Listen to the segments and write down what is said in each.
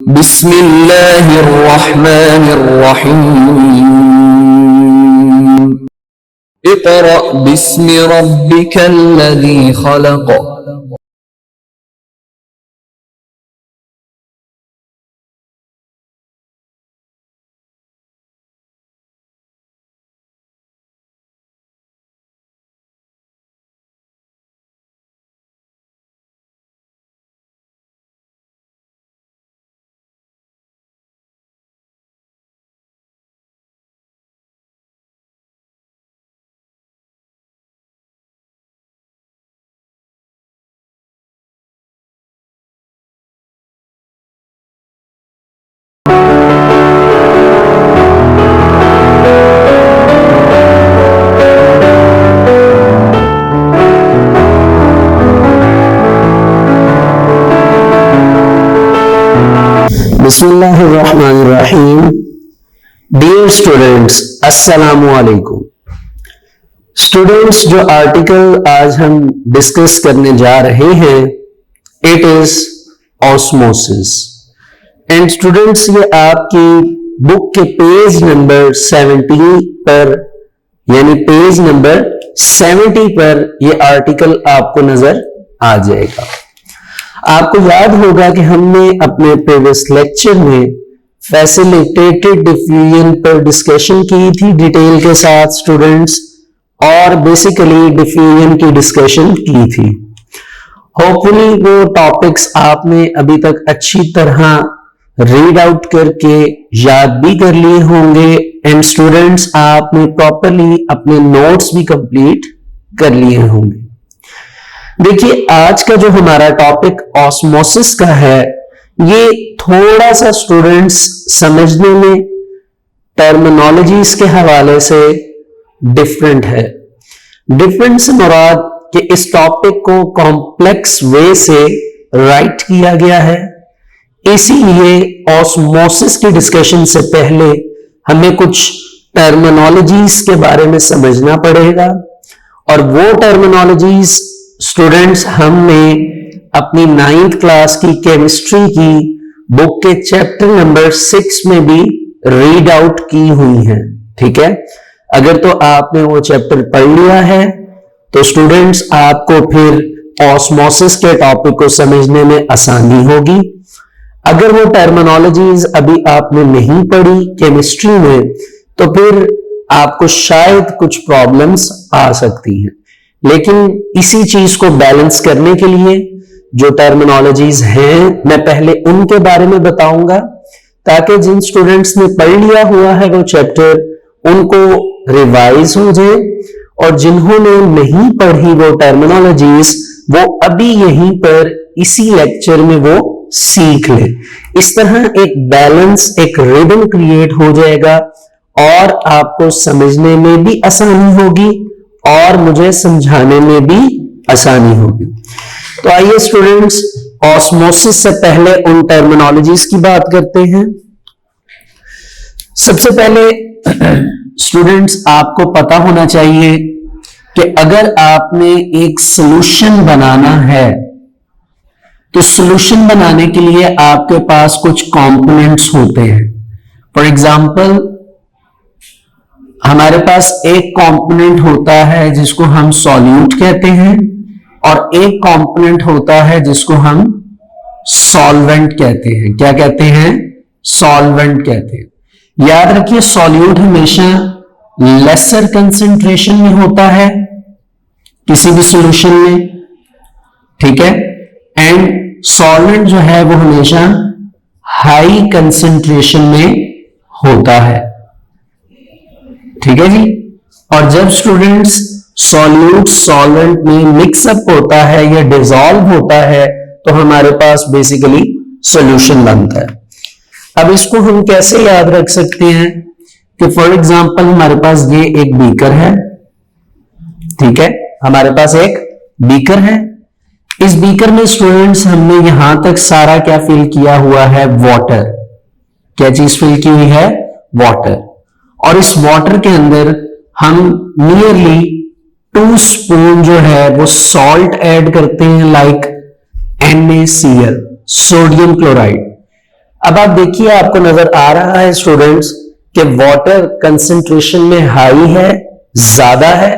बिस्मिल्लाहिर्रहमानिर्रहीम। इक़रा बिस्मि रब्बिकल्लज़ी खलक़। बिस्मिल्लाहिर्रहमानिर्रहीम। Dear students, अस्सलामु अलैकुम। स्टूडेंट्स, जो आर्टिकल आज हम डिस्कस करने जा रहे हैं it is osmosis. And students, ये आपकी बुक के पेज नंबर 70 पर यानी पेज नंबर 70 पर ये आर्टिकल आपको नजर आ जाएगा। आपको याद होगा कि हमने अपने प्रीवियस लेक्चर में फैसिलिटेटेड डिफ्यूजन पर डिस्कशन की थी डिटेल के साथ स्टूडेंट्स, और बेसिकली डिफ्यूजन की डिस्कशन की थी। होपफुली वो टॉपिक्स आपने अभी तक अच्छी तरह रीड आउट करके याद भी कर लिए होंगे। एंड स्टूडेंट्स, आपने प्रॉपरली अपने नोट्स भी कंप्लीट कर लिए होंगे। देखिए, आज का जो हमारा टॉपिक ऑस्मोसिस का है, ये थोड़ा सा स्टूडेंट्स समझने में टर्मिनोलॉजीज के हवाले से डिफरेंट है। डिफरेंट से मुराद कि इस टॉपिक को कॉम्प्लेक्स वे से राइट किया गया है, इसीलिए ऑस्मोसिस की डिस्कशन से पहले हमें कुछ टर्मिनोलॉजीज के बारे में समझना पड़ेगा। और वो टर्मिनोलॉजीज स्टूडेंट्स हमने अपनी 9th क्लास की केमिस्ट्री की बुक के चैप्टर नंबर 6 में भी रीड आउट की हुई है। ठीक है, अगर तो आपने वो चैप्टर पढ़ लिया है तो स्टूडेंट्स आपको फिर ऑस्मोसिस के टॉपिक को समझने में आसानी होगी। अगर वो टर्मिनोलॉजीज अभी आपने नहीं पढ़ी केमिस्ट्री में तो फिर आपको शायद कुछ प्रॉब्लम्स आ सकती हैं। लेकिन इसी चीज को बैलेंस करने के लिए जो टर्मिनोलॉजीज हैं, मैं पहले उनके बारे में बताऊंगा ताकि जिन स्टूडेंट्स ने पढ़ लिया हुआ है वो चैप्टर उनको रिवाइज हो जाए, और जिन्होंने नहीं पढ़ी वो टर्मिनोलॉजीज वो अभी यहीं पर इसी लेक्चर में वो सीख ले। इस तरह एक बैलेंस, एक रिदम क्रिएट हो जाएगा और आपको समझने में भी आसानी होगी और मुझे समझाने में भी आसानी होगी। तो आइए स्टूडेंट्स, ऑस्मोसिस से पहले उन टर्मिनोलॉजीज की बात करते हैं। सबसे पहले स्टूडेंट्स, आपको पता होना चाहिए कि अगर आपने एक सॉल्यूशन बनाना है तो सॉल्यूशन बनाने के लिए आपके पास कुछ कंपोनेंट्स होते हैं। फॉर एग्जांपल, हमारे पास एक कंपोनेंट होता है जिसको हम सॉल्यूट कहते हैं और एक कंपोनेंट होता है जिसको हम सॉल्वेंट कहते हैं। क्या कहते हैं? सॉल्वेंट कहते हैं। याद रखिए, सॉल्यूट हमेशा लेसर कंसंट्रेशन में होता है किसी भी सॉल्यूशन में, ठीक है, एंड सॉल्वेंट जो है वो हमेशा हाई कंसंट्रेशन में होता है। ठीक है जी। और जब स्टूडेंट्स सॉल्यूट सॉल्वेंट में मिक्सअप होता है या डिसॉल्व होता है तो हमारे पास बेसिकली सॉल्यूशन बनता है। अब इसको हम कैसे याद रख सकते हैं कि फॉर एग्जांपल हमारे पास ये एक बीकर है, ठीक है, हमारे पास एक बीकर है। इस बीकर में स्टूडेंट्स हमने यहां तक सारा क्या फिल किया हुआ है? वाटर। क्या चीज फिल की हुई है? वाटर। और इस वाटर के अंदर हम नियरली 2 स्पून जो है वो सॉल्ट ऐड करते हैं, लाइक NaCl, सोडियम क्लोराइड। अब आप देखिए, आपको नजर आ रहा है स्टूडेंट्स कि वाटर कंसंट्रेशन में हाई है, ज्यादा है।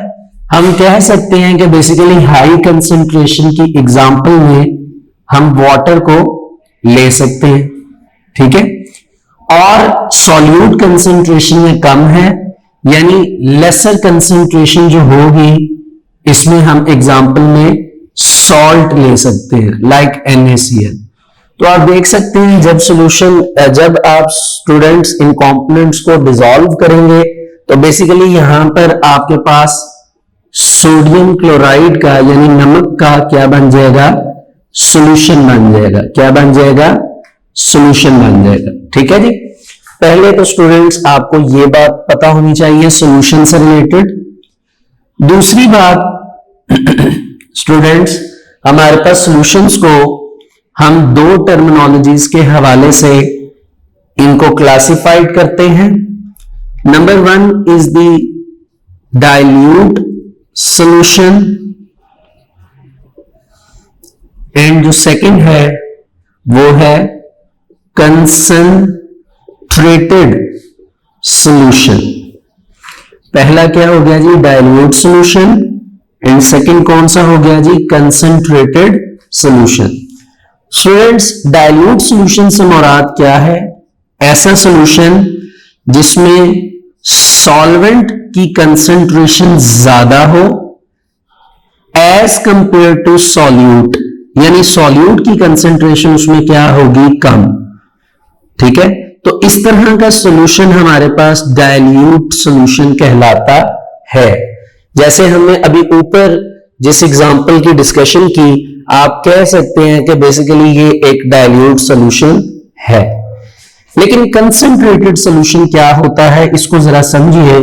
हम कह सकते हैं कि बेसिकली हाई कंसंट्रेशन की एग्जांपल में हम वाटर को ले सकते हैं, ठीक है। और सॉल्यूट कंसंट्रेशन में कम है, यानी लेसर कंसंट्रेशन जो होगी इसमें हम एग्जांपल में सॉल्ट ले सकते हैं, लाइक NaCl। तो आप देख सकते हैं जब आप स्टूडेंट्स इन कंपोनेंट्स को डिसॉल्व करेंगे तो बेसिकली यहां पर आपके पास सोडियम क्लोराइड का यानी नमक का क्या बन जाएगा, सॉल्यूशन बन जाएगा। क्या बन जाएगा, सॉल्यूशन बन जाएगा, ठीक है जी। पहले तो स्टूडेंट्स आपको ये बात पता होनी चाहिए सॉल्यूशन से रिलेटेड। दूसरी बात स्टूडेंट्स, हमारे पास सॉल्यूशंस को हम दो टर्मिनोलॉजीज के हवाले से इनको क्लासिफाइड करते हैं। Number 1 is the dilute solution and जो सेकंड है वो है कंसंट्रेटेड सॉल्यूशन। पहला क्या हो गया जी, डाइल्यूट सॉल्यूशन, एंड सेकंड कौन सा हो गया जी, concentrated solution. Students, dilute solution से मुराद क्या है, ऐसा सॉल्यूशन जिसमें सॉल्वेंट की कंसंट्रेशन ज्यादा हो एज कंपेयर टू सॉल्यूट, यानी सॉल्यूट की कंसंट्रेशन उसमें क्या होगी, कम, ठीक है। तो इस तरह का सॉल्यूशन हमारे पास डाइल्यूट सॉल्यूशन कहलाता है। जैसे हमने अभी ऊपर जिस एग्जांपल की डिस्कशन की, आप कह सकते हैं कि बेसिकली ये एक डाइल्यूट सॉल्यूशन है। लेकिन कंसंट्रेटेड सॉल्यूशन क्या होता है, इसको जरा समझिए।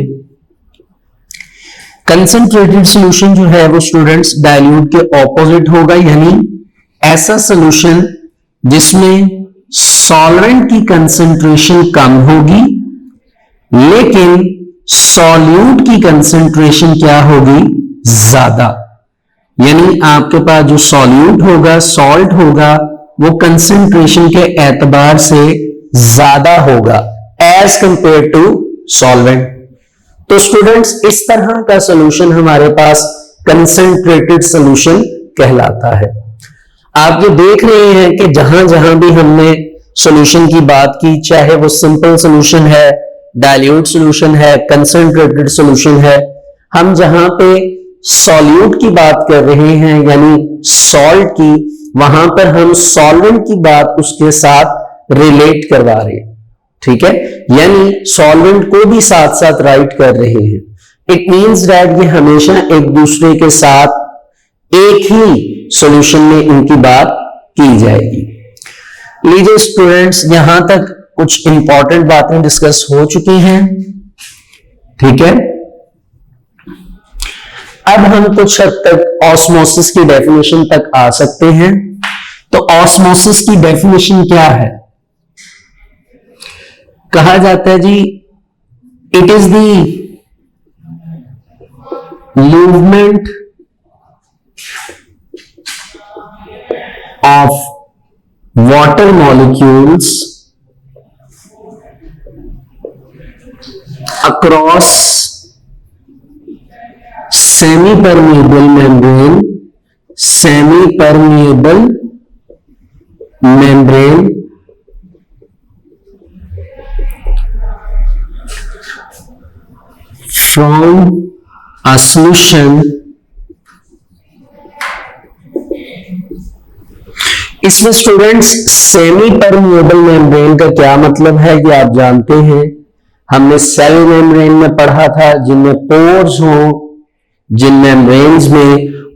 कंसंट्रेटेड सॉल्यूशन जो है वो स्टूडेंट्स डाइल्यूट के ऑपोजिट होगा, यानी ऐसा सॉल्यूशन जिसमें सॉल्वेंट की कंसंट्रेशन कम होगी लेकिन सॉल्यूट की कंसंट्रेशन क्या होगी, ज्यादा। यानी आपके पास जो सॉल्यूट होगा, सॉल्ट होगा, वो कंसंट्रेशन के एतबार से ज्यादा होगा एज कंपेयर टू सॉल्वेंट। तो स्टूडेंट्स, इस तरह का सॉल्यूशन हमारे पास कंसंट्रेटेड सॉल्यूशन कहलाता है। आप ये देख रहे हैं कि जहां जहां भी हमने सॉल्यूशन की बात की, चाहे वो सिंपल सॉल्यूशन है, डाइल्यूट सॉल्यूशन है, कंसंट्रेटेड सॉल्यूशन है, हम जहां पे सॉल्यूट की बात कर रहे हैं यानी सॉल्ट की, वहां पर हम सॉल्वेंट की बात उसके साथ रिलेट करवा रहे हैं, ठीक है। यानी सॉल्वेंट को भी साथ साथ राइट कर रहे हैं। इट मींस दैट ये हमेशा एक दूसरे के साथ एक ही सॉल्यूशन में इनकी बात की जाएगी। लीजिए स्टूडेंट्स, यहां तक कुछ इंपॉर्टेंट बातें डिस्कस हो चुकी हैं, ठीक है। अब हम कुछ हद तक ऑस्मोसिस की डेफिनेशन तक आ सकते हैं। तो ऑस्मोसिस की डेफिनेशन क्या है, कहा जाता है जी, it is the movement of water molecules across semi-permeable membrane from a solution। इसमें स्टूडेंट्स सेमी परमिएबल मेम्ब्रेन का क्या मतलब है ये आप जानते हैं, हमने सेल मेम्ब्रेन में पढ़ा था, जिनमें पोर्स हो, जिन मेम्ब्रेन्स में,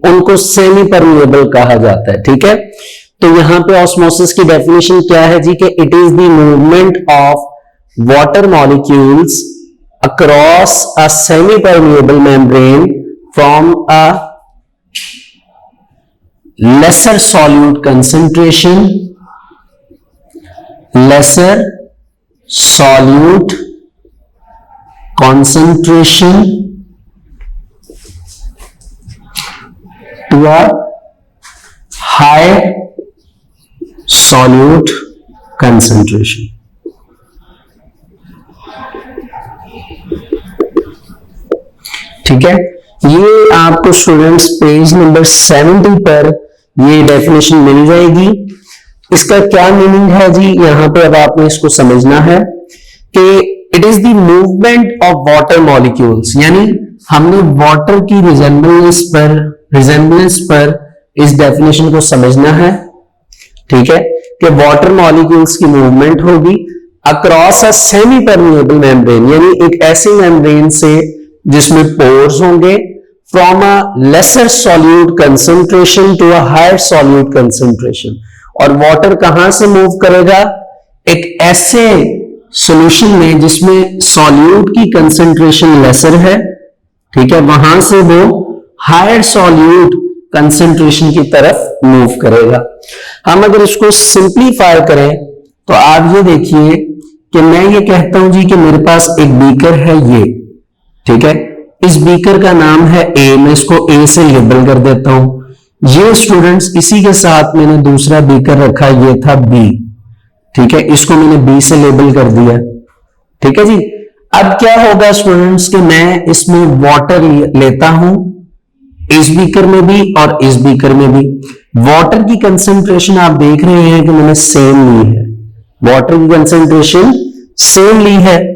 उनको सेमी परमिएबल कहा जाता है, ठीक है। तो यहां पे ऑस्मोसिस की डेफिनेशन क्या है जी, कि it is the movement of water molecules across a semi permeable membrane from a lesser solute concentration to a high solute concentration. ठीक है, ये आपको स्टूडेंट्स पेज नंबर 70 पर ये डेफिनेशन मिल जाएगी। इसका क्या मीनिंग है जी, यहां पे अब आपने इसको समझना है कि it is the movement of water molecules, यानी हमने वाटर की रिजेंबलेंस पर इस डेफिनेशन को समझना है। ठीक है, कि वाटर मॉलिक्यूल्स की मूवमेंट होगी across a semi permeable membrane, यानी एक ऐसी मेम्ब्रेन से जिसमें पोर्स होंगे, from a lesser solute concentration to a higher solute concentration. और वाटर कहां से मूव करेगा, एक ऐसे सॉल्यूशन में जिसमें सॉल्यूट की कंसंट्रेशन लेसर है, ठीक है, वहां से वो हायर सॉल्यूट कंसंट्रेशन की तरफ मूव करेगा। हम अगर इसको सिंप्लीफाई करें तो आप ये देखिए कि मैं ये कहता हूं जी कि मेरे पास एक बीकर है ये, ठीक है, इस बीकर का नाम है ए, मैं इसको ए से लेबल कर देता हूं। ये स्टूडेंट्स इसी के साथ मैंने दूसरा बीकर रखा, ये था बी, ठीक है, इसको मैंने बी से लेबल कर दिया। ठीक है जी, अब क्या होगा स्टूडेंट्स कि मैं इसमें वाटर लेता हूं, इस बीकर में भी और इस बीकर में भी। वाटर की कंसंट्रेशन आप देख रहे हैं कि मैंने सेम ली है, वाटर की कंसंट्रेशन सेम ली है।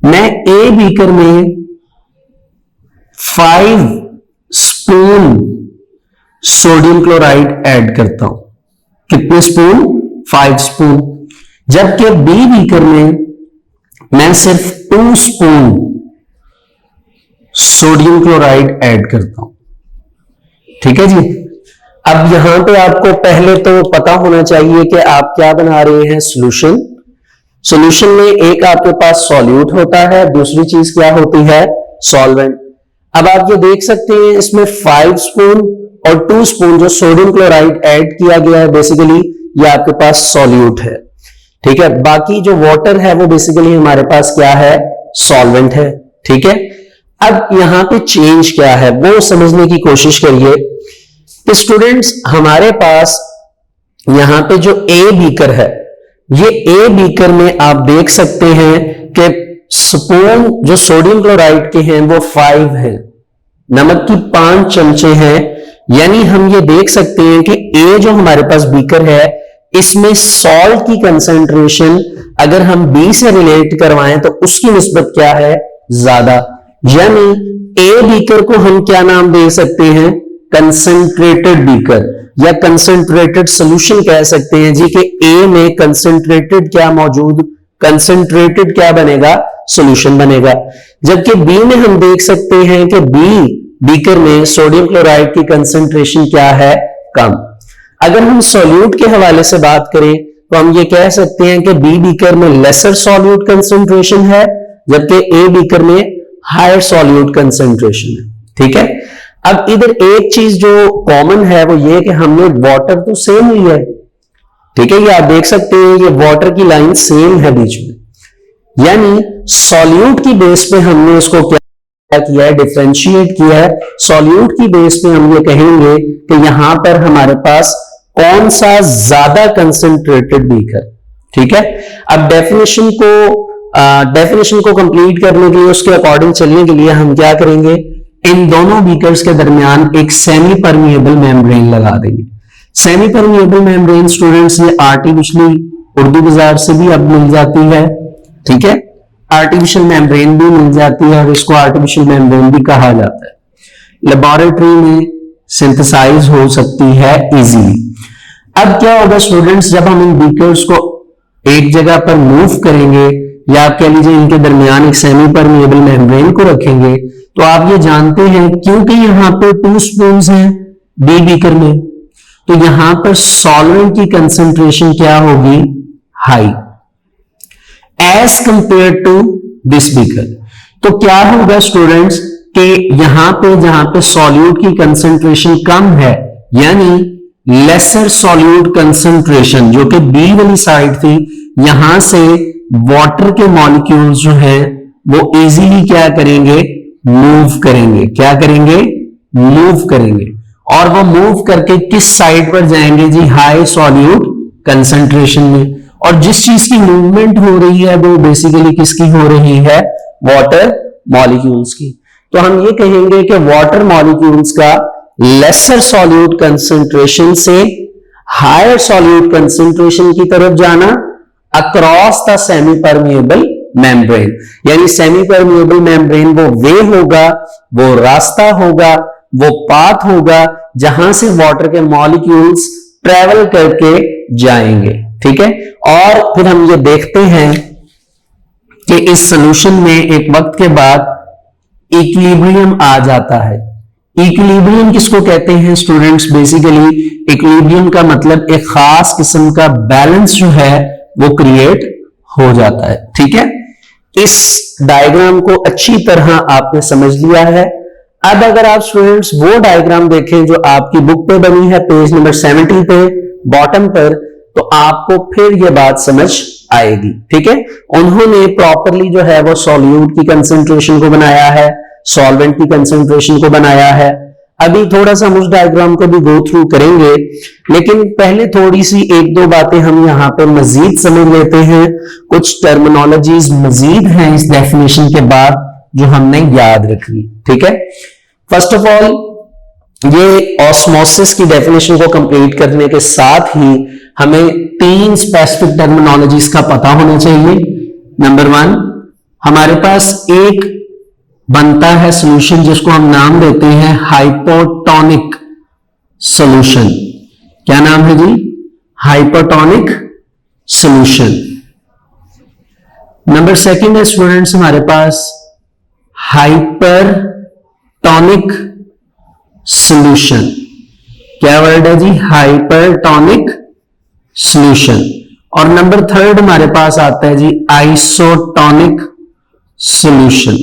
मैं ए बीकर में 5 स्पून सोडियम क्लोराइड ऐड करता हूं। कितने स्पून? 5 स्पून। जबकि बी बीकर में मैं सिर्फ 2 स्पून सोडियम क्लोराइड ऐड करता हूं। ठीक है जी, अब यहां पे आपको पहले तो पता होना चाहिए कि आप क्या बना रहे हैं, सॉल्यूशन। सॉल्यूशन में एक आपके पास सॉल्यूट होता है, दूसरी चीज क्या होती है, सॉल्वेंट। अब आप ये देख सकते हैं इसमें 5 स्पून और 2 स्पून जो सोडियम क्लोराइड ऐड किया गया है, बेसिकली ये आपके पास सॉल्यूट है। ठीक है, बाकी जो वाटर है वो बेसिकली हमारे पास क्या है, सॉल्वेंट है। ठीक है, अब यहां पे चेंज क्या है वो समझने की कोशिश करिए। स्टूडेंट्स हमारे पास यहां पे जो ए बीकर है, ये ए बीकर में आप देख सकते हैं कि स्पून जो सोडियम क्लोराइड के हैं वो 5 हैं, नमक की 5 चमचे हैं। यानी हम ये देख सकते हैं कि ए जो हमारे पास बीकर है इसमें सॉल्ट की कंसंट्रेशन अगर हम बी से रिलेट करवाएं तो उसकी निस्बत क्या है, ज्यादा। यानी ए बीकर को हम क्या नाम दे सकते हैं, कंसंट्रेटेड बीकर या कंसंट्रेटेड सॉल्यूशन कह सकते हैं जी, कि ए में कंसंट्रेटेड क्या मौजूद, कंसंट्रेटेड क्या बनेगा, सॉल्यूशन बनेगा। जबकि बी में हम देख सकते हैं कि बी बीकर में सोडियम क्लोराइड की कंसंट्रेशन क्या है, कम। अगर हम सॉल्यूट के हवाले से बात करें तो हम ये कह सकते हैं कि बी बीकर में लेसर सॉल्यूट कंसंट्रेशन है, जबकि ए बीकर में हायर सॉल्यूट कंसंट्रेशन है। ठीक है, अब इधर एक चीज जो कॉमन है वो ये कि हमने वाटर तो सेम लिया है। ठीक है, ये आप देख सकते हैं ये वाटर की लाइन सेम है बीच में, यानी सॉल्यूट की बेस पे हमने इसको क्या किया है, डिफरेंशिएट किया है। सॉल्यूट की बेस पे हम ये कहेंगे कि यहां पर हमारे पास कौन सा ज्यादा कंसंट्रेटेड बीकर। ठीक है, अब डेफिनेशन को कंप्लीट करने के लिए, उसके अकॉर्डिंग चलने के लिए हम क्या करेंगे, इन दोनों बीकर्स के दरमियान एक सेमी परमिएबल मेम्ब्रेन लगा देंगे। सेमी परमिएबल मेम्ब्रेन स्टूडेंट्स ये आर्टिफिशियली उर्दू बाजार से भी अब मिल जाती है। ठीक है, आर्टिफिशियल मेम्ब्रेन भी मिल जाती है और इसको आर्टिफिशियल मेम्ब्रेन भी कहा जाता है। लेबोरेटरी में सिंथेसाइज हो सकती है इजीली। अब क्या होगा स्टूडेंट्स, जब हम इन बीकर्स को एक जगह पर मूव करेंगे या आप कह लीजिए इनके दरमियान एक सेमी परमिएबल मेम्ब्रेन को रखेंगे, तो आप ये जानते हैं क्योंकि यहां पर 2 स्पून हैं बी बीकर में, तो यहां पर सॉल्वेंट की कंसंट्रेशन क्या होगी, high as compare to this beaker. तो क्या होगा स्टूडेंट्स कि यहां पे जहां पे सॉल्यूट की कंसंट्रेशन कम है, यानी लेसर सॉल्यूट कंसंट्रेशन जो कि बी वाली साइड थी, यहां से वाटर के मॉलिक्यूल्स जो हैं वो इजीली क्या करेंगे, मूव करेंगे। क्या करेंगे, मूव करेंगे। और वो मूव करके किस साइड पर जाएंगे जी, हाई सॉल्यूट कंसंट्रेशन में। और जिस चीज की मूवमेंट हो रही है वो बेसिकली किसकी हो रही है, वाटर मॉलिक्यूल्स की। तो हम ये कहेंगे कि वाटर मॉलिक्यूल्स का लेसर सॉल्यूट कंसंट्रेशन से हायर सॉल्यूट कंसंट्रेशन की तरफ जाना across the semi permeable membrane, यानी सेमी परमिएबल मेम्ब्रेन वो वे होगा, वो रास्ता होगा, वो पाथ होगा जहां से वाटर के मॉलिक्यूल्स ट्रेवल करके जाएंगे। ठीक है, और फिर हम ये देखते हैं कि इस सॉल्यूशन में एक वक्त के बाद इक्विलिब्रियम आ जाता है। इक्विलिब्रियम किसको कहते हैं स्टूडेंट्स? बेसिकली इक्विलिब्रियम का मतलब एक खास किस्म का बैलेंस जो है वो क्रिएट हो जाता है। ठीक है, इस डायग्राम को अच्छी तरह आपने समझ लिया है। अब अगर आप स्टूडेंट्स वो डायग्राम देखें जो आपकी बुक पे बनी है, पेज नंबर 70 पे बॉटम पर, तो आपको फिर ये बात समझ आएगी। ठीक है, उन्होंने प्रॉपरली जो है वो सॉल्यूट की कंसंट्रेशन को बनाया है, सॉल्वेंट की कंसंट्रेशन को बनाया है। अभी थोड़ा सा हम उस डायग्राम को भी गो थ्रू करेंगे, लेकिन पहले थोड़ी सी एक दो बातें हम यहां पे मजीद समझ लेते हैं। कुछ टर्मिनोलॉजीज मजीद हैं इस डेफिनेशन के बाद जो हमने याद रखनी। ठीक है, फर्स्ट ऑफ ऑल ये ऑस्मोसिस की डेफिनेशन को कंप्लीट करने के साथ ही हमें तीन स्पेसिफिक टर्मिनोलॉजीज का पता होना चाहिए। नंबर 1, हमारे पास एक बनता है सॉल्यूशन जिसको हम नाम देते हैं हाइपोटोनिक सॉल्यूशन। क्या नाम है जी? Hypotonic solution. नंबर 2 है स्टूडेंट्स हमारे पास हाइपरटोनिक सॉल्यूशन। क्या वर्ड है जी? Hypertonic solution. और नंबर 3 हमारे पास आता है जी आइसोटोनिक सॉल्यूशन।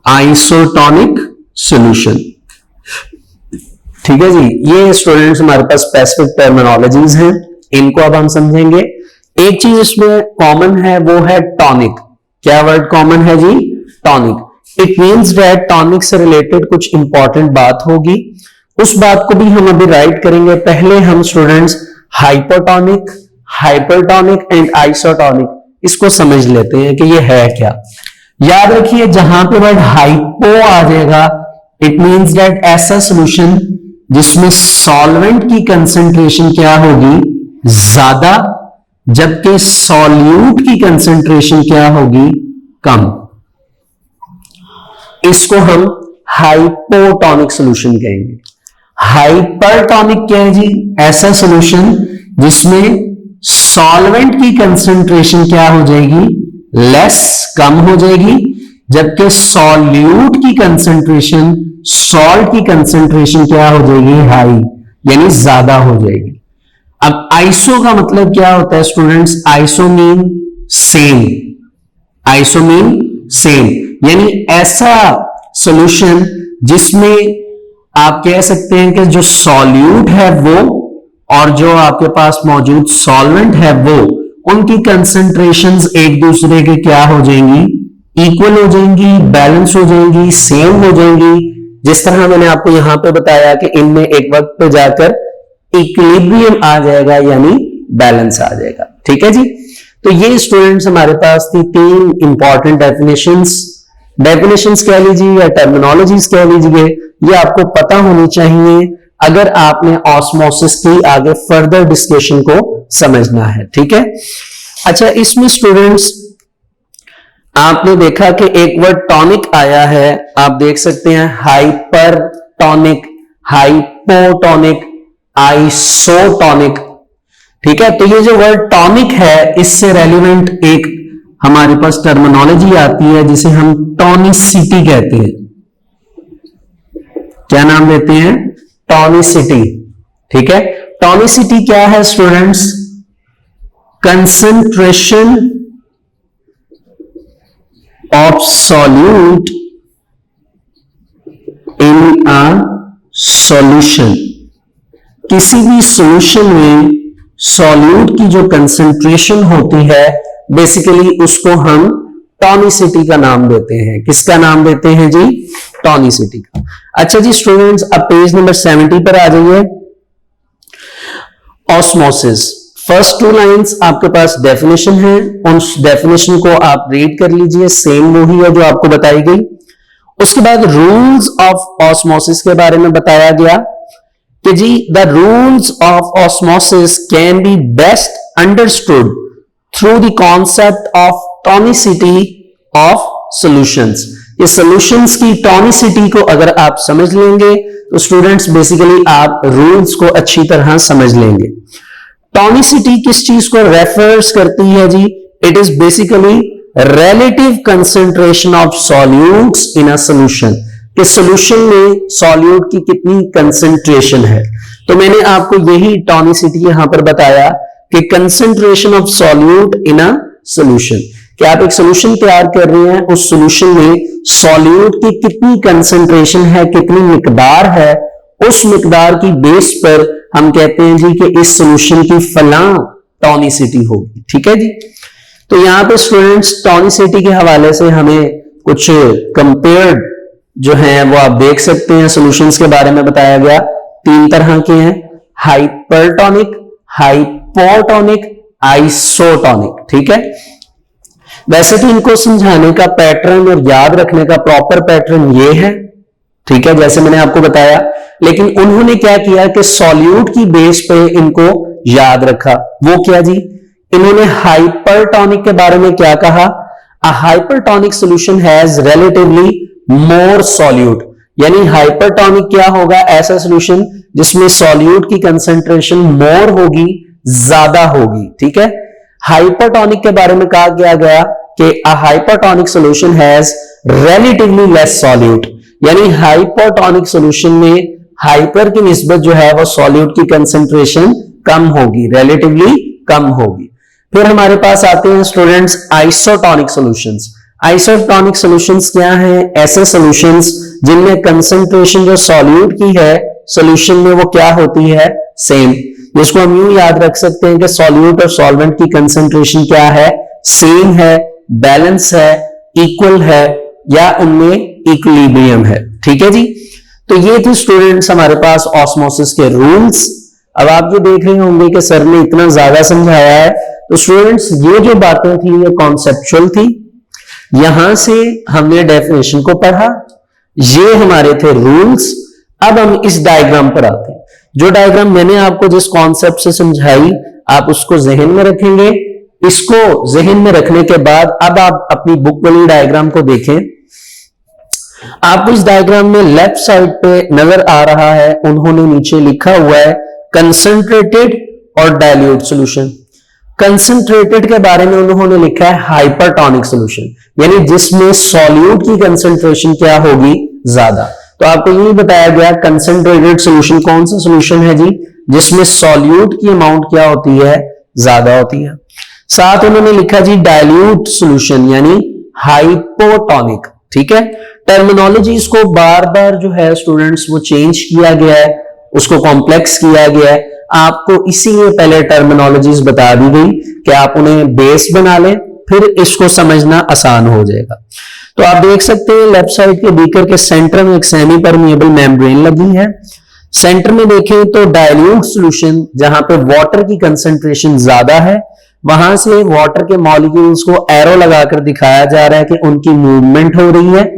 Isotonic solution. ठीक है जी, ये स्टूडेंट्स हमारे पास स्पेसिफिक टर्मिनोलॉजीज हैं, इनको अब हम समझेंगे। एक चीज इसमें कॉमन है वो है टॉनिक। क्या वर्ड कॉमन है जी? Tonic. It means that tonic से रिलेटेड कुछ इंपॉर्टेंट बात होगी, उस बात को भी हम अभी राइट करेंगे। पहले हम students hypotonic, hypertonic and isotonic इसको समझ लेते हैं कि ये है क्या। याद रखिए जहां पे वर्ड हाइपो आ जाएगा इट मींस दैट ऐसा सॉल्यूशन जिसमें सॉल्वेंट की कंसंट्रेशन क्या होगी? ज्यादा, जबकि सॉल्यूट की कंसंट्रेशन क्या होगी? कम। इसको हम हाइपोटोनिक सॉल्यूशन कहेंगे। हाइपरटोनिक क्या है जी? ऐसा सॉल्यूशन जिसमें सॉल्वेंट की कंसंट्रेशन क्या हो जाएगी? लेस, कम हो जाएगी, जबकि सॉल्यूट की कंसंट्रेशन, सॉल्ट की कंसंट्रेशन क्या हो जाएगी? हाई, यानी ज्यादा हो जाएगी। अब आइसो का मतलब क्या होता है students? Iso mean same. Iso mean same, यानी ऐसा सॉल्यूशन जिसमें आप कह सकते हैं कि जो सॉल्यूट है वो और जो आपके पास मौजूद सॉल्वेंट है वो, उनकी कंसंट्रेशंस एक दूसरे के क्या हो जाएंगी? इक्वल हो जाएंगी, बैलेंस हो जाएंगी, सेम हो जाएंगी। जिस तरह मैंने आपको यहां पे बताया कि इनमें एक वक्त पे जाकर इक्विलिब्रियम आ जाएगा, यानी बैलेंस आ जाएगा। ठीक है जी, तो ये स्टूडेंट्स हमारे पास थी तीन इंपॉर्टेंट डेफिनेशंस कह लीजिए या टर्मिनोलॉजीज कह लीजिए, ये आपको पता होनी चाहिए अगर आपने ऑस्मोसिस की आगे फर्दर डिस्कशन को समझना है। ठीक है, अच्छा इसमें स्टूडेंट्स आपने देखा कि एक वर्ड टॉनिक आया है, आप देख सकते हैं हाइपरटोनिक, हाइपोटोनिक, आइसोटोनिक। ठीक है, तो ये जो वर्ड टॉनिक है इससे रेलिवेंट एक हमारे पास टर्मिनोलॉजी आती है जिसे हम टॉनिसिटी कहते हैं। क्या नाम देते हैं? टॉनिसिटी। ठीक है, टॉनिसिटी क्या है students? Concentration of solute in a solution. किसी भी सॉल्यूशन में सॉल्यूट की जो कंसंट्रेशन होती है बेसिकली उसको हम टॉनिसिटी का नाम देते हैं। किसका नाम देते हैं जी? टॉनिसिटी का। अच्छा जी स्टूडेंट्स, अब पेज नंबर 70 पर आ जाइए। ऑस्मोसिस, फर्स्ट 2 लाइंस आपके पास डेफिनेशन है, उस डेफिनेशन को आप रीड कर लीजिए, सेम वही है जो आपको बताई गई। उसके बाद रूल्स ऑफ ऑस्मोसिस के बारे में बताया गया कि जी the rules of osmosis can be best understood through the concept of tonicity of solutions. ये सॉल्यूशंस की टॉनिसिटी को अगर आप समझ लेंगे तो स्टूडेंट्स बेसिकली आप रूल्स को अच्छी तरह समझ लेंगे। टॉनिसिटी किस चीज को रेफर्स करती है जी? It is basically relative concentration of solutes in a solution, कि सॉल्यूशन में सॉल्यूट की कितनी कंसेंट्रेशन है। तो मैंने आपको यही टॉनिसिटी यहां पर बताया कि concentration of solute in a solution, कि आप एक सॉल्यूशन तैयार कर रहे हैं, उस सॉल्यूशन में सॉल्यूट की कितनी कंसेंट्रेशन है, कितनी मिकदार है, उस मिकदार की बेस पर हम कहते हैं जी कि इस सॉल्यूशन की फलां टॉनिसिटी होगी। ठीक है जी। तो यहां पे स्टूडेंट्स टॉनिसिटी के हवाले से हमें कुछ कंपेयर्ड जो है वो आप देख सकते हैं। सॉल्यूशंस के बारे में बताया गया 3 तरह के हैं, हाइपरटोनिक, हाइपोटोनिक, आइसोटोनिक। ठीक है। वैसे तो इनको समझाने का पैटर्न और याद रखने का प्रॉपर पैटर्न ये है, ठीक है, जैसे मैंने आपको बताया, लेकिन उन्होंने क्या किया कि सॉल्यूट की बेस पे इनको याद रखा। वो क्या जी? इन्होंने हाइपरटोनिक के बारे में क्या कहा? A hypertonic solution has relatively more solute, यानी हाइपरटोनिक क्या होगा? ऐसा सॉल्यूशन जिसमें सॉल्यूट की कंसेंट्रेशन मोर होगी, ज्यादा होगी। ठीक है। हाइपरटोनिक के बारे में कहा गया कि a hypertonic solution has relatively less solute, यानी हाइपरटोनिक सॉल्यूशन में हाइपर की निस्बत जो है वो सॉल्यूट की कंसेंट्रेशन कम होगी, रिलेटिवली कम होगी। फिर हमारे पास आते हैं students isotonic solutions. Isotonic solutions क्या हैं? ऐसे सॉल्यूशंस जिनमें कंसेंट्रेशन जो सॉल्यूट की है सॉल्यूशन में वो क्या होती है? सेम। जिसको हम यूं याद रख सकते हैं कि सॉल्यूट और सॉल्वेंट की कंसेंट्रेशन क्या है? सेम है, बैलेंस है, इक्वल है, या उनमें इक्विलिब्रियम है। ठीक है जी। तो ये थे स्टूडेंट्स हमारे पास ऑस्मोसिस के रूल्स। अब आप ये देख रहे होंगे कि सर ने इतना ज्यादा समझाया है, तो स्टूडेंट्स ये जो बातें थी ये कॉन्सेप्चुअल थी। यहां से हमने डेफिनेशन को पढ़ा, ये हमारे थे रूल्स। अब हम इस डायग्राम पर आते हैं। जो डायग्राम मैंने आपको जिस कॉन्सेप्ट से समझाई आप उसको जहन में रखेंगे। इसको जहन में रखने के बाद अब आप अपनी बुक वाली डायग्राम को देखें। आपको इस डायग्राम में लेफ्ट साइड पे नजर आ रहा है, उन्होंने नीचे लिखा हुआ है कंसंट्रेटेड और डाइल्यूट सॉल्यूशन। कंसंट्रेटेड के बारे में उन्होंने लिखा है हाइपरटोनिक सॉल्यूशन, यानी जिसमें सॉल्यूट की कंसंट्रेशन क्या होगी? ज्यादा। तो आपको ये बताया गया कंसंट्रेटेड सॉल्यूशन कौन सा सॉल्यूशन है जी? जिसमें सॉल्यूट की अमाउंट क्या होती है? ज्यादा होती है। साथ उन्होंने लिखा जी डाइल्यूट सॉल्यूशन यानी हाइपोटोनिक। ठीक है। टर्मिनोलॉजीज को बार बार जो है स्टूडेंट्स वो चेंज किया गया है, उसको कॉम्प्लेक्स किया गया है। आपको इसीलिए पहले टर्मिनोलॉजीज बता दी गई कि आप उन्हें बेस बना लें, फिर इसको समझना आसान हो जाएगा। तो आप देख सकते हैं लेफ्ट साइड के बीकर के सेंटर में एक सेमी परमिएबल मेम्ब्रेन लगी है। सेंटर में देखें तो डाइल्यूट सॉल्यूशन, जहां पे वाटर की कंसंट्रेशन ज्यादा है, वहां से वाटर के मॉलिक्यूल्स को एरो लगाकर दिखाया जा रहा है कि उनकी मूवमेंट हो रही है।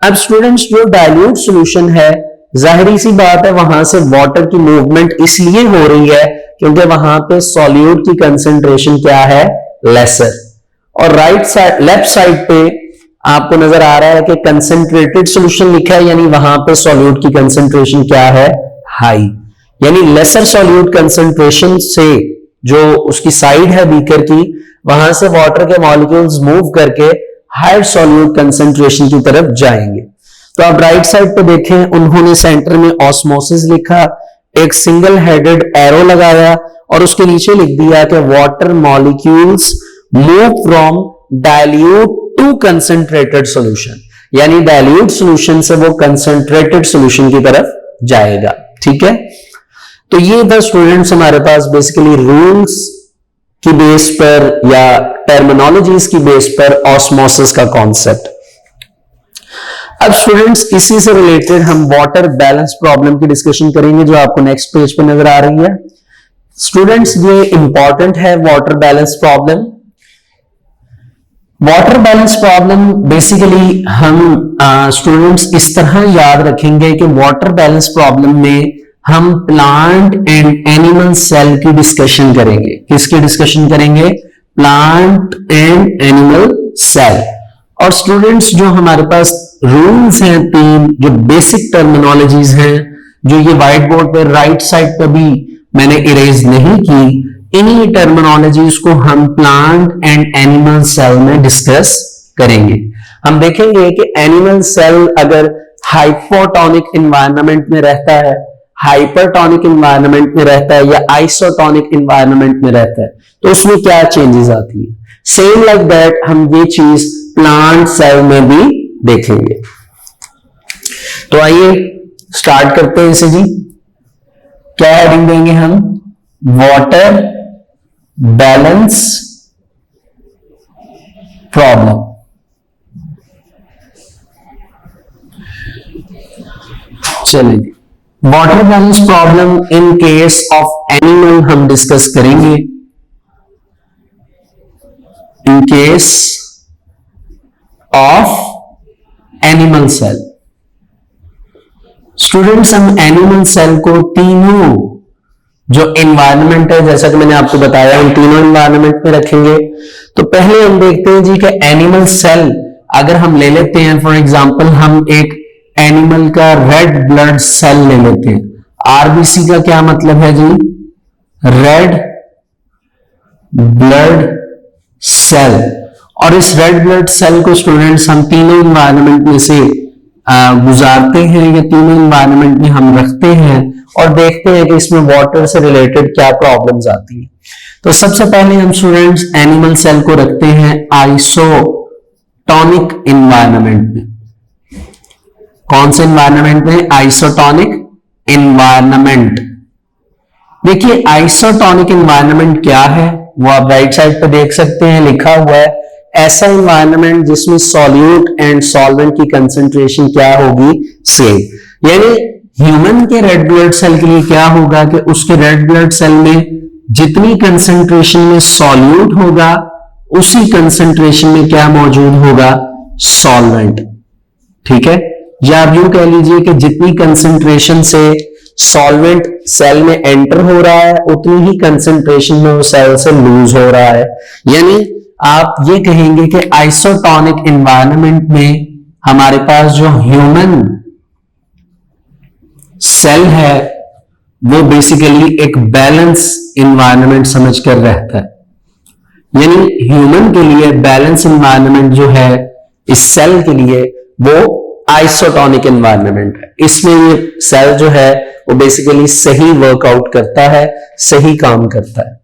अब स्टूडेंट्स जो डाइल्यूट सॉल्यूशन है, जाहिरी सी बात है वहां से वाटर की मूवमेंट इसलिए हो रही है क्योंकि वहां पे सॉल्यूट की कंसंट्रेशन क्या है? लेसर। और राइट साइड लेफ्ट साइड पे आपको नजर आ रहा है कि कंसंट्रेटेड सॉल्यूशन लिखा है, यानी वहां पे सॉल्यूट की कंसंट्रेशन क्या है? हाई। यानी लेसर सॉल्यूट कंसंट्रेशन से जो उसकी साइड है बीकर की, वहां से वाटर के मॉलिक्यूल्स मूव करके हायर सॉल्यूट कंसंट्रेशन की तरफ जाएंगे। तो आप राइट साइड पे देखें, उन्होंने सेंटर में ऑस्मोसिस लिखा, एक सिंगल हेडेड एरो लगाया और उसके नीचे लिख दिया कि water molecules move from dilute to concentrated solution, यानी डाइल्यूट सॉल्यूशन से वो कंसंट्रेटेड सॉल्यूशन की तरफ जाएगा। ठीक है। तो ये था स्टूडेंट्स हमारे पास बेसिकली रूल्स की बेस पर या टर्मिनोलॉजीज की बेस पर ऑस्मोसिस का कॉन्सेप्ट। अब स्टूडेंट्स इसी से रिलेटेड हम वाटर बैलेंस प्रॉब्लम की डिस्कशन करेंगे जो आपको नेक्स्ट पेज पर नजर आ रही है। स्टूडेंट्स ये इंपॉर्टेंट है water balance problem. Water balance problem basically हम स्टूडेंट्स इस तरह याद रखेंगे कि वाटर बैलेंस प्रॉब्लम में हम प्लांट एंड एनिमल सेल की डिस्कशन करेंगे। किसकी डिस्कशन करेंगे? Plant and animal cell. और स्टूडेंट्स जो हमारे पास रूल्स हैं, तीन जो बेसिक टर्मिनोलॉजीज हैं, जो ये व्हाइट बोर्ड पे राइट साइड पर भी मैंने इरेज नहीं की, इन्हीं टर्मिनोलॉजीज को हम प्लांट एंड एनिमल सेल में डिस्कस करेंगे। हम देखेंगे कि एनिमल सेल अगर हाइपोटोनिक एनवायरनमेंट में रहता है, हाइपरटोनिक एनवायरनमेंट में रहता है या आइसोटोनिक एनवायरनमेंट में रहता है, तो उसमें क्या चेंजेस आती है। सेम लाइक दैट हम ये चीज प्लांट सेल में भी देखेंगे। तो आइए स्टार्ट करते हैं इसे जी। क्या हेडिंग देंगे हम? Water balance problem. चलिए, water balance problem in case of animal हम डिस्कस करेंगे। In case of animal cell, students हम एनिमल सेल को तीनों जो एनवायरनमेंट है, जैसा कि मैंने आपको बताया, उन तीनों एनवायरनमेंट में रखेंगे। तो पहले हम देखते हैं जी कि एनिमल सेल अगर हम ले लेते हैं, फॉर एग्जांपल हम एक एनिमल का रेड ब्लड सेल ले लेते हैं। आरबीसी का क्या मतलब है जी? Red blood cell. और इस रेड ब्लड सेल को स्टूडेंट्स हम तीनों एनवायरनमेंट में से गुजारते हैं या तीनों एनवायरनमेंट में हम रखते हैं और देखते हैं कि इसमें वाटर से रिलेटेड क्या प्रॉब्लम्स आती हैं। तो सबसे पहले हम स्टूडेंट्स एनिमल सेल को रखते हैं आइसोटोनिक एनवायरनमेंट में। कौन से एनवायरनमेंट में? Isotonic environment. देखिए आइसोटोनिक एनवायरनमेंट क्या है, वो आप राइट साइड पर देख सकते हैं, लिखा हुआ है ऐसा एनवायरनमेंट जिसमें सॉल्यूट एंड सॉल्वेंट की कंसंट्रेशन क्या होगी? सेम। यानी ह्यूमन के रेड ब्लड सेल के लिए क्या होगा कि उसके रेड ब्लड सेल में जितनी कंसंट्रेशन में सॉल्यूट होगा उसी कंसंट्रेशन में क्या मौजूद होगा? सॉल्वेंट। ठीक है, या आप यूं कह लीजिए कि जितनी कंसंट्रेशन से सॉल्वेंट सेल में एंटर हो रहा है उतनी ही कंसंट्रेशन में वो सेल से लूज हो रहा है। यानी आप ये कहेंगे कि आइसोटोनिक एनवायरनमेंट में हमारे पास जो ह्यूमन सेल है वो बेसिकली एक बैलेंस एनवायरनमेंट समझकर रहता है। यानी ह्यूमन के लिए बैलेंस एनवायरनमेंट जो है इस सेल के लिए वो आइसोटोनिक एनवायरनमेंट है। इसमें ये सेल जो है वो बेसिकली सही वर्कआउट करता है, सही काम करता है।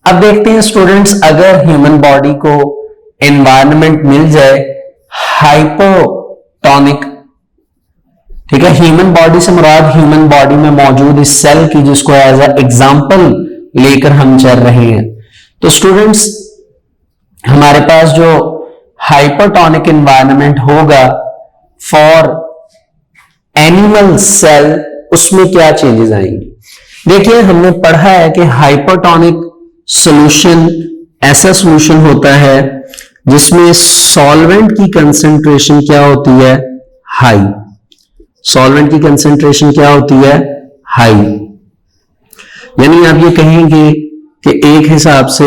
अब देखते हैं स्टूडेंट्स, अगर ह्यूमन बॉडी को एनवायरनमेंट मिल जाए हाइपोटोनिक, ठीक है, ह्यूमन बॉडी से मुराद ह्यूमन बॉडी में मौजूद इस सेल की जिसको एज अ एग्जांपल लेकर हम चल रहे हैं। तो स्टूडेंट्स हमारे पास जो हाइपोटोनिक एनवायरनमेंट होगा फॉर एनिमल सेल, उसमें क्या चेंजेस आएंगे? देखिए हमने पढ़ा है कि हाइपोटोनिक सॉल्यूशन ऐसा सॉल्यूशन होता है जिसमें सॉल्वेंट की कंसंट्रेशन क्या होती है? हाई। सॉल्वेंट की कंसंट्रेशन क्या होती है? हाई। यानी आप ये कहेंगे कि एक हिसाब से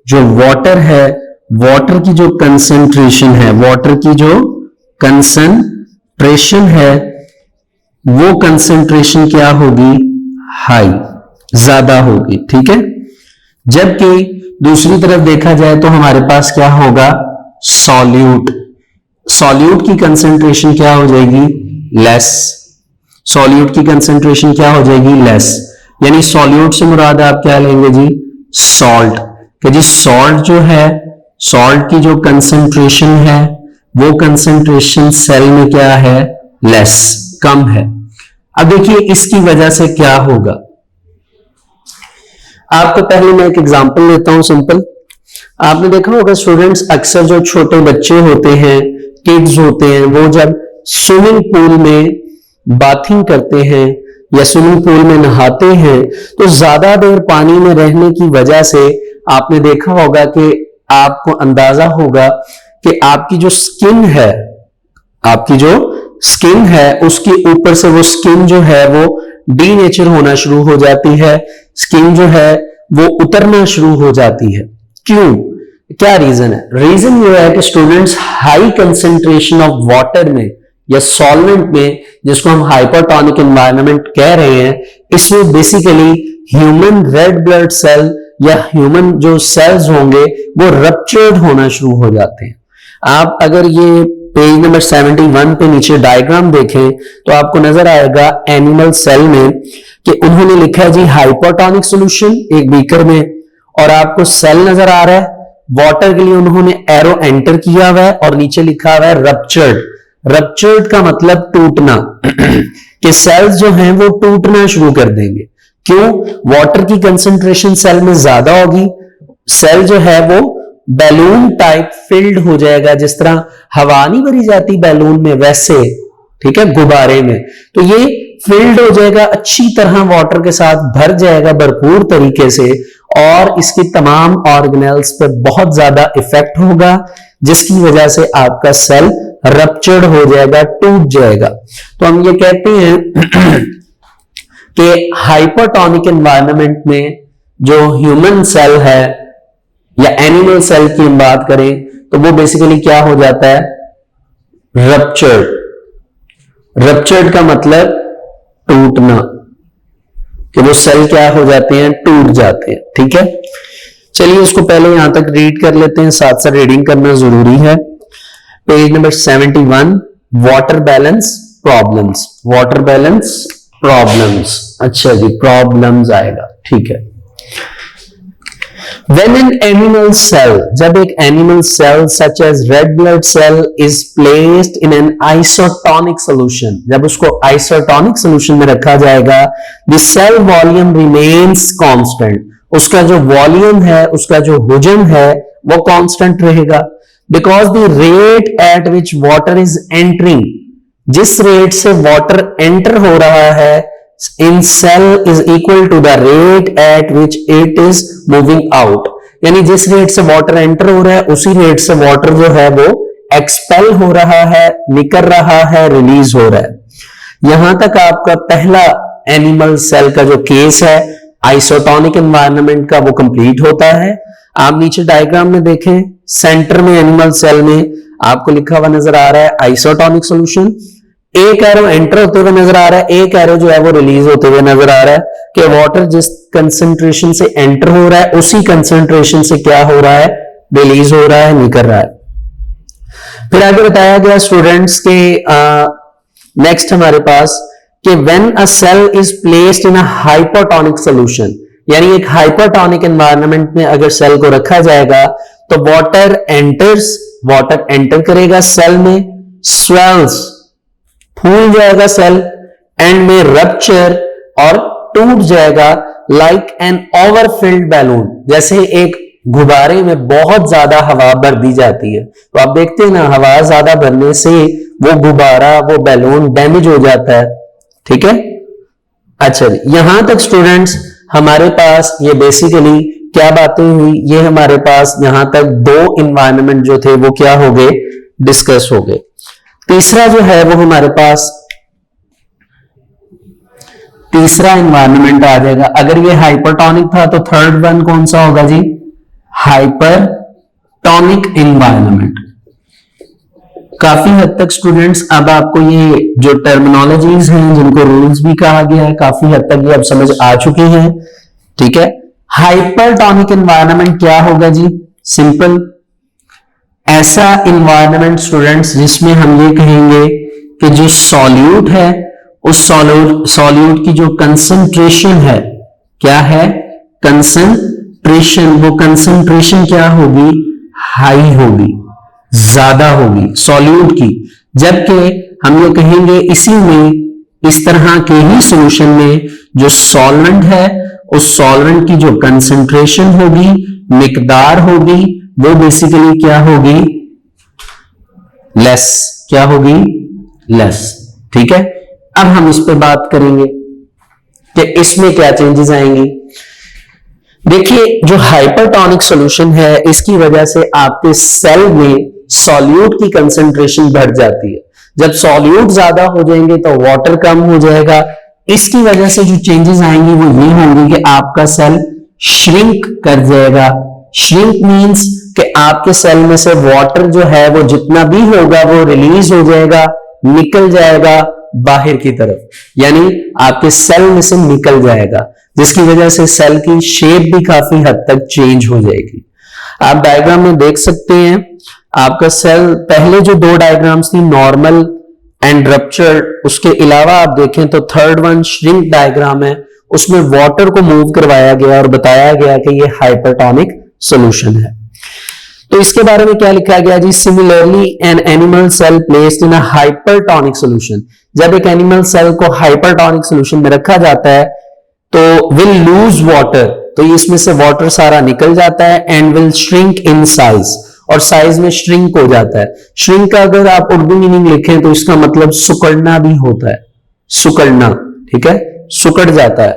जो वाटर है, वाटर की जो कंसंट्रेशन है, वाटर की जो कंसंट्रेशन है वो कंसंट्रेशन क्या होगी? हाई, ज्यादा होगी। ठीक है, जबकि दूसरी तरफ देखा जाए तो हमारे पास क्या होगा? सॉल्यूट। सॉल्यूट की कंसंट्रेशन क्या हो जाएगी? लेस। सॉल्यूट की कंसंट्रेशन क्या हो जाएगी? लेस। यानी सॉल्यूट से मुराद आप क्या लेंगे जी? सॉल्ट। कि जी सॉल्ट जो है, सॉल्ट की जो कंसंट्रेशन है वो कंसंट्रेशन सेल में क्या है? लेस, कम है। अब देखिए इसकी वजह से क्या होगा। आपको पहले मैं एक एग्जांपल लेता हूं सिंपल। आपने देखा होगा स्टूडेंट्स, अक्सर जो छोटे बच्चे होते हैं, किड्स होते हैं, वो जब स्विमिंग पूल में बाथिंग करते हैं या स्विमिंग पूल में नहाते हैं तो ज्यादा देर पानी में रहने की वजह से आपने देखा होगा कि आपको अंदाजा होगा कि आपकी जो स्किन है उसके ऊपर से वो स्किन जो है वो डीनेचर होना शुरू हो जाती है, स्किन जो है वो उतरना शुरू हो जाती है। क्यों, क्या रीजन है? रीजन ये है कि students high concentration of water में या सॉल्वेंट में, जिसको हम हाइपरटोनिक एनवायरनमेंट कह रहे हैं, इसमें basically human red blood cell या ह्यूमन जो सेल्स होंगे वो रप्चर्ड होना शुरू हो जाते हैं। आप अगर ये पेज नंबर 71 पे नीचे डायग्राम देखें तो आपको नजर आएगा एनिमल सेल में कि उन्होंने लिखा है जी हाइपरटोनिक सॉल्यूशन एक बीकर में, और आपको सेल नजर आ रहा है, वाटर के लिए उन्होंने एरो एंटर किया हुआ है और नीचे लिखा हुआ है रप्चर्ड। रप्चर्ड का मतलब टूटना कि सेल्स जो हैं वो टूटना शुरू कर देंगे। क्यों? वाटर की कंसंट्रेशन सेल में ज्यादा होगी, सेल जो है वो बैलून टाइप फिल्ड हो जाएगा, जिस तरह हवा नहीं भरी जाती बैलून में वैसे, ठीक है, गुब्बारे में, तो ये फिल्ड हो जाएगा, अच्छी तरह वाटर के साथ भर जाएगा भरपूर तरीके से, और इसकी तमाम ऑर्गेनेल्स पे बहुत ज्यादा इफेक्ट होगा, जिसकी वजह से आपका सेल रप्चर्ड हो जाएगा, टूट जाएगा। तो हम ये कहते हैं कि हाइपरटोनिक एनवायरनमेंट में जो ह्यूमन सेल है या एनिमल सेल की हम बात करें तो वो बेसिकली क्या हो जाता है? रप्चर्ड। रप्चर्ड का मतलब टूटना, कि वो सेल क्या हो जाते हैं? टूट जाते हैं। ठीक है, चलिए इसको पहले यहां तक रीड कर लेते हैं, साथ साथ रीडिंग करना जरूरी है। Page number 71, water balance problems. Water balance problems, अच्छा जी, प्रॉब्लम्स आएगा, ठीक है। When an animal cell, जब एक animal cell such as red blood cell is placed in an isotonic solution, जब उसको isotonic solution में रखा जाएगा, the cell volume remains constant, उसका जो वॉल्यूम है, उसका जो हुजम है वो कांस्टेंट रहेगा, because the rate at which water is entering, जिस रेट से वाटर एंटर हो रहा है in cell is equal to the rate at which it is moving out, यानी जिस रेट से वाटर एंटर हो रहा है उसी रेट से वाटर जो है वो एक्सपेल हो रहा है, निकल रहा है, रिलीज हो रहा है। यहां तक आपका पहला एनिमल सेल का जो केस है आइसोटोनिक एनवायरनमेंट का वो कंप्लीट होता है। आप नीचे डायग्राम में देखें, सेंटर में एनिमल सेल में आपको लिखा हुआ नजर आ रहा है आइसोटोनिक सॉल्यूशन, एक एरो एंटर होते हुए नजर आ रहा है, एक एरो जो है वो रिलीज होते हुए नजर आ रहा है कि वाटर जिस कंसंट्रेशन से एंटर हो रहा है उसी कंसंट्रेशन से क्या हो रहा है? रिलीज हो रहा है, निकल रहा है। फिर आगे बताया गया स्टूडेंट्स के नेक्स्ट हमारे पास कि when a cell is placed in a hypertonic solution, यानी एक हाइपरटोनिक एनवायरनमेंट में अगर सेल को रखा जाएगा तो वाटर एंटर करेगा सेल में, स्वेल्स फूल जाएगा सेल, एंड में रप्चर और टूट जाएगा, लाइक एन ओवरफिल्ड बैलून, जैसे एक गुब्बारे में बहुत ज्यादा हवा भर दी जाती है, तो आप देखते हैं ना हवा ज्यादा भरने से वो गुब्बारा, वो बैलून डैमेज हो जाता है। ठीक है, अच्छा जी, यहां तक स्टूडेंट्स हमारे पास ये बेसिकली क्या बातें हुई, ये हमारे पास यहां तक दो इन्वायरमेंट जो थे वो क्या हो गए? डिस्कस हो गए। तीसरा जो है वो हमारे पास तीसरा एनवायरनमेंट आ जाएगा। अगर ये हाइपरटोनिक था तो थर्ड वन कौन सा होगा जी? Hypertonic environment. काफी हद तक स्टूडेंट्स अब आपको ये जो टर्मिनोलॉजीज हैं जिनको रूल्स भी कहा गया है, काफी हद तक ये अब समझ आ चुके हैं। ठीक है, हाइपरटोनिक एनवायरनमेंट क्या होगा जी? सिंपल, ऐसा इन्वायरमेंट स्टूडेंट्स जिसमें हम ये कहेंगे कि जो सॉल्यूट है उस सॉल्यूट की जो कंसंट्रेशन है, क्या है? कंसंट्रेशन, वो कंसंट्रेशन क्या होगी? हाई होगी, ज्यादा होगी सॉल्यूट की, जबकि हम ये कहेंगे इसी में, इस तरह के ही सॉल्यूशन में जो सॉल्वेंट है उस सॉल्वेंट की जो कंसंट्रेशन होगी, मिकदार होगी, वो बेसिकली क्या होगी? लेस। क्या होगी? लेस। ठीक है, अब हम इस पे बात करेंगे। कि इसमें क्या चेंजेस आएंगी। देखिए जो हाइपरटोनिक सॉल्यूशन है इसकी वजह से आपके सेल में सॉल्यूट की कंसंट्रेशन बढ़ जाती है। जब सॉल्यूट ज्यादा हो जाएंगे तो वाटर कम हो जाएगा। इसकी वजह से जो चेंजेस आएंगी वो ये होंगे कि आपका सेल श्रिंक कर जाएगा। श्रिंक मींस कि आपके सेल में से वाटर जो है वो जितना भी होगा वो रिलीज हो जाएगा, निकल जाएगा बाहर की तरफ, यानी आपके सेल में से निकल जाएगा, जिसकी वजह से सेल की शेप भी काफी हद तक चेंज हो जाएगी। आप डायग्राम में देख सकते हैं आपका सेल, पहले जो दो डायग्राम्स थी नॉर्मल एंड रप्चर, उसके अलावा आप देखें तो थर्ड वन श्रिंक डायग्राम है, उसमें वाटर को मूव करवाया गया और बताया गया कि ये हाइपरटोनिक सॉल्यूशन है। तो इसके बारे में क्या लिखा गया जी, similarly an animal cell placed in a hypertonic solution, जब एक एनिमल सेल को हाइपरटोनिक सॉल्यूशन में रखा जाता है तो विल लूज वाटर, तो इसमें से वाटर सारा निकल जाता है, and will shrink in size, और साइज में श्रिंक हो जाता है। श्रिंक का अगर आप उर्दू मीनिंग लिखें तो इसका मतलब सुकड़ना भी होता है, सुकड़ना, ठीक है, सुकड़ जाता है।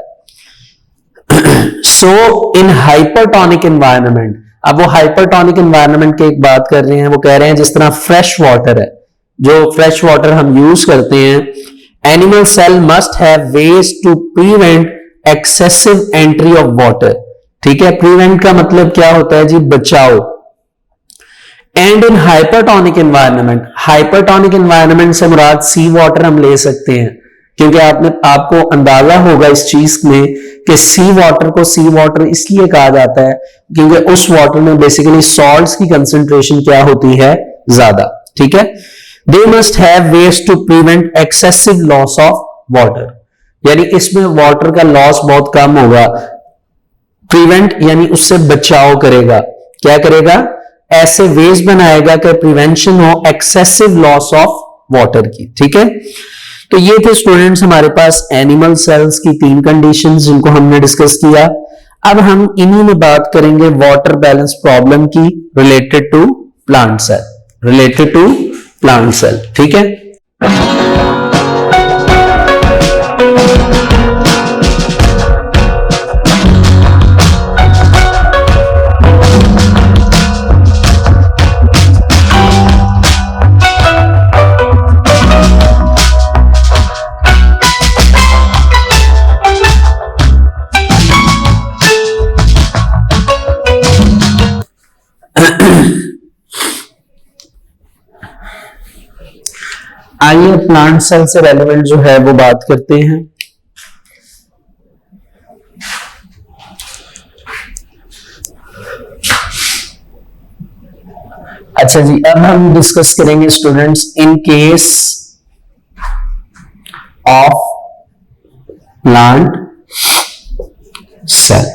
सो इन हाइपरटोनिक एनवायरनमेंट, अब वो हाइपरटोनिक एनवायरनमेंट की एक बात कर रहे हैं, वो कह रहे हैं जिस तरह फ्रेश वाटर है, जो फ्रेश वाटर हम यूज करते हैं, animal cell must have ways to prevent excessive entry of water, ठीक है, प्रिवेंट का मतलब क्या होता है जी, बचाओ। And in hypertonic environment, hypertonic environment से मुराद सी वाटर हम ले सकते हैं, क्योंकि आपको अंदाजा होगा इस चीज में कि सी वाटर को सी वाटर इसलिए कहा जाता है क्योंकि उस वाटर में बेसिकली सॉल्ट्स की कंसंट्रेशन क्या होती है, ज्यादा, ठीक है। They must have ways to prevent excessive loss of water, यानी इसमें वाटर का लॉस बहुत कम होगा। प्रिवेंट यानी उससे बचाव करेगा, क्या करेगा, ऐसे वेज बनाएगा कि प्रिवेंशन हो एक्सेसिव लॉस ऑफ वाटर की, ठीक है। तो ये थे स्टूडेंट्स हमारे पास एनिमल सेल्स की 3 कंडीशंस जिनको हमने डिस्कस किया। अब हम इन्हीं में बात करेंगे वाटर बैलेंस प्रॉब्लम की related to plant cell, related to plant cell, ठीक है। आइए प्लांट सेल से रेलेवेंट जो है वो बात करते हैं। अच्छा जी, अब हम डिस्कस करेंगे students in case of plant cell.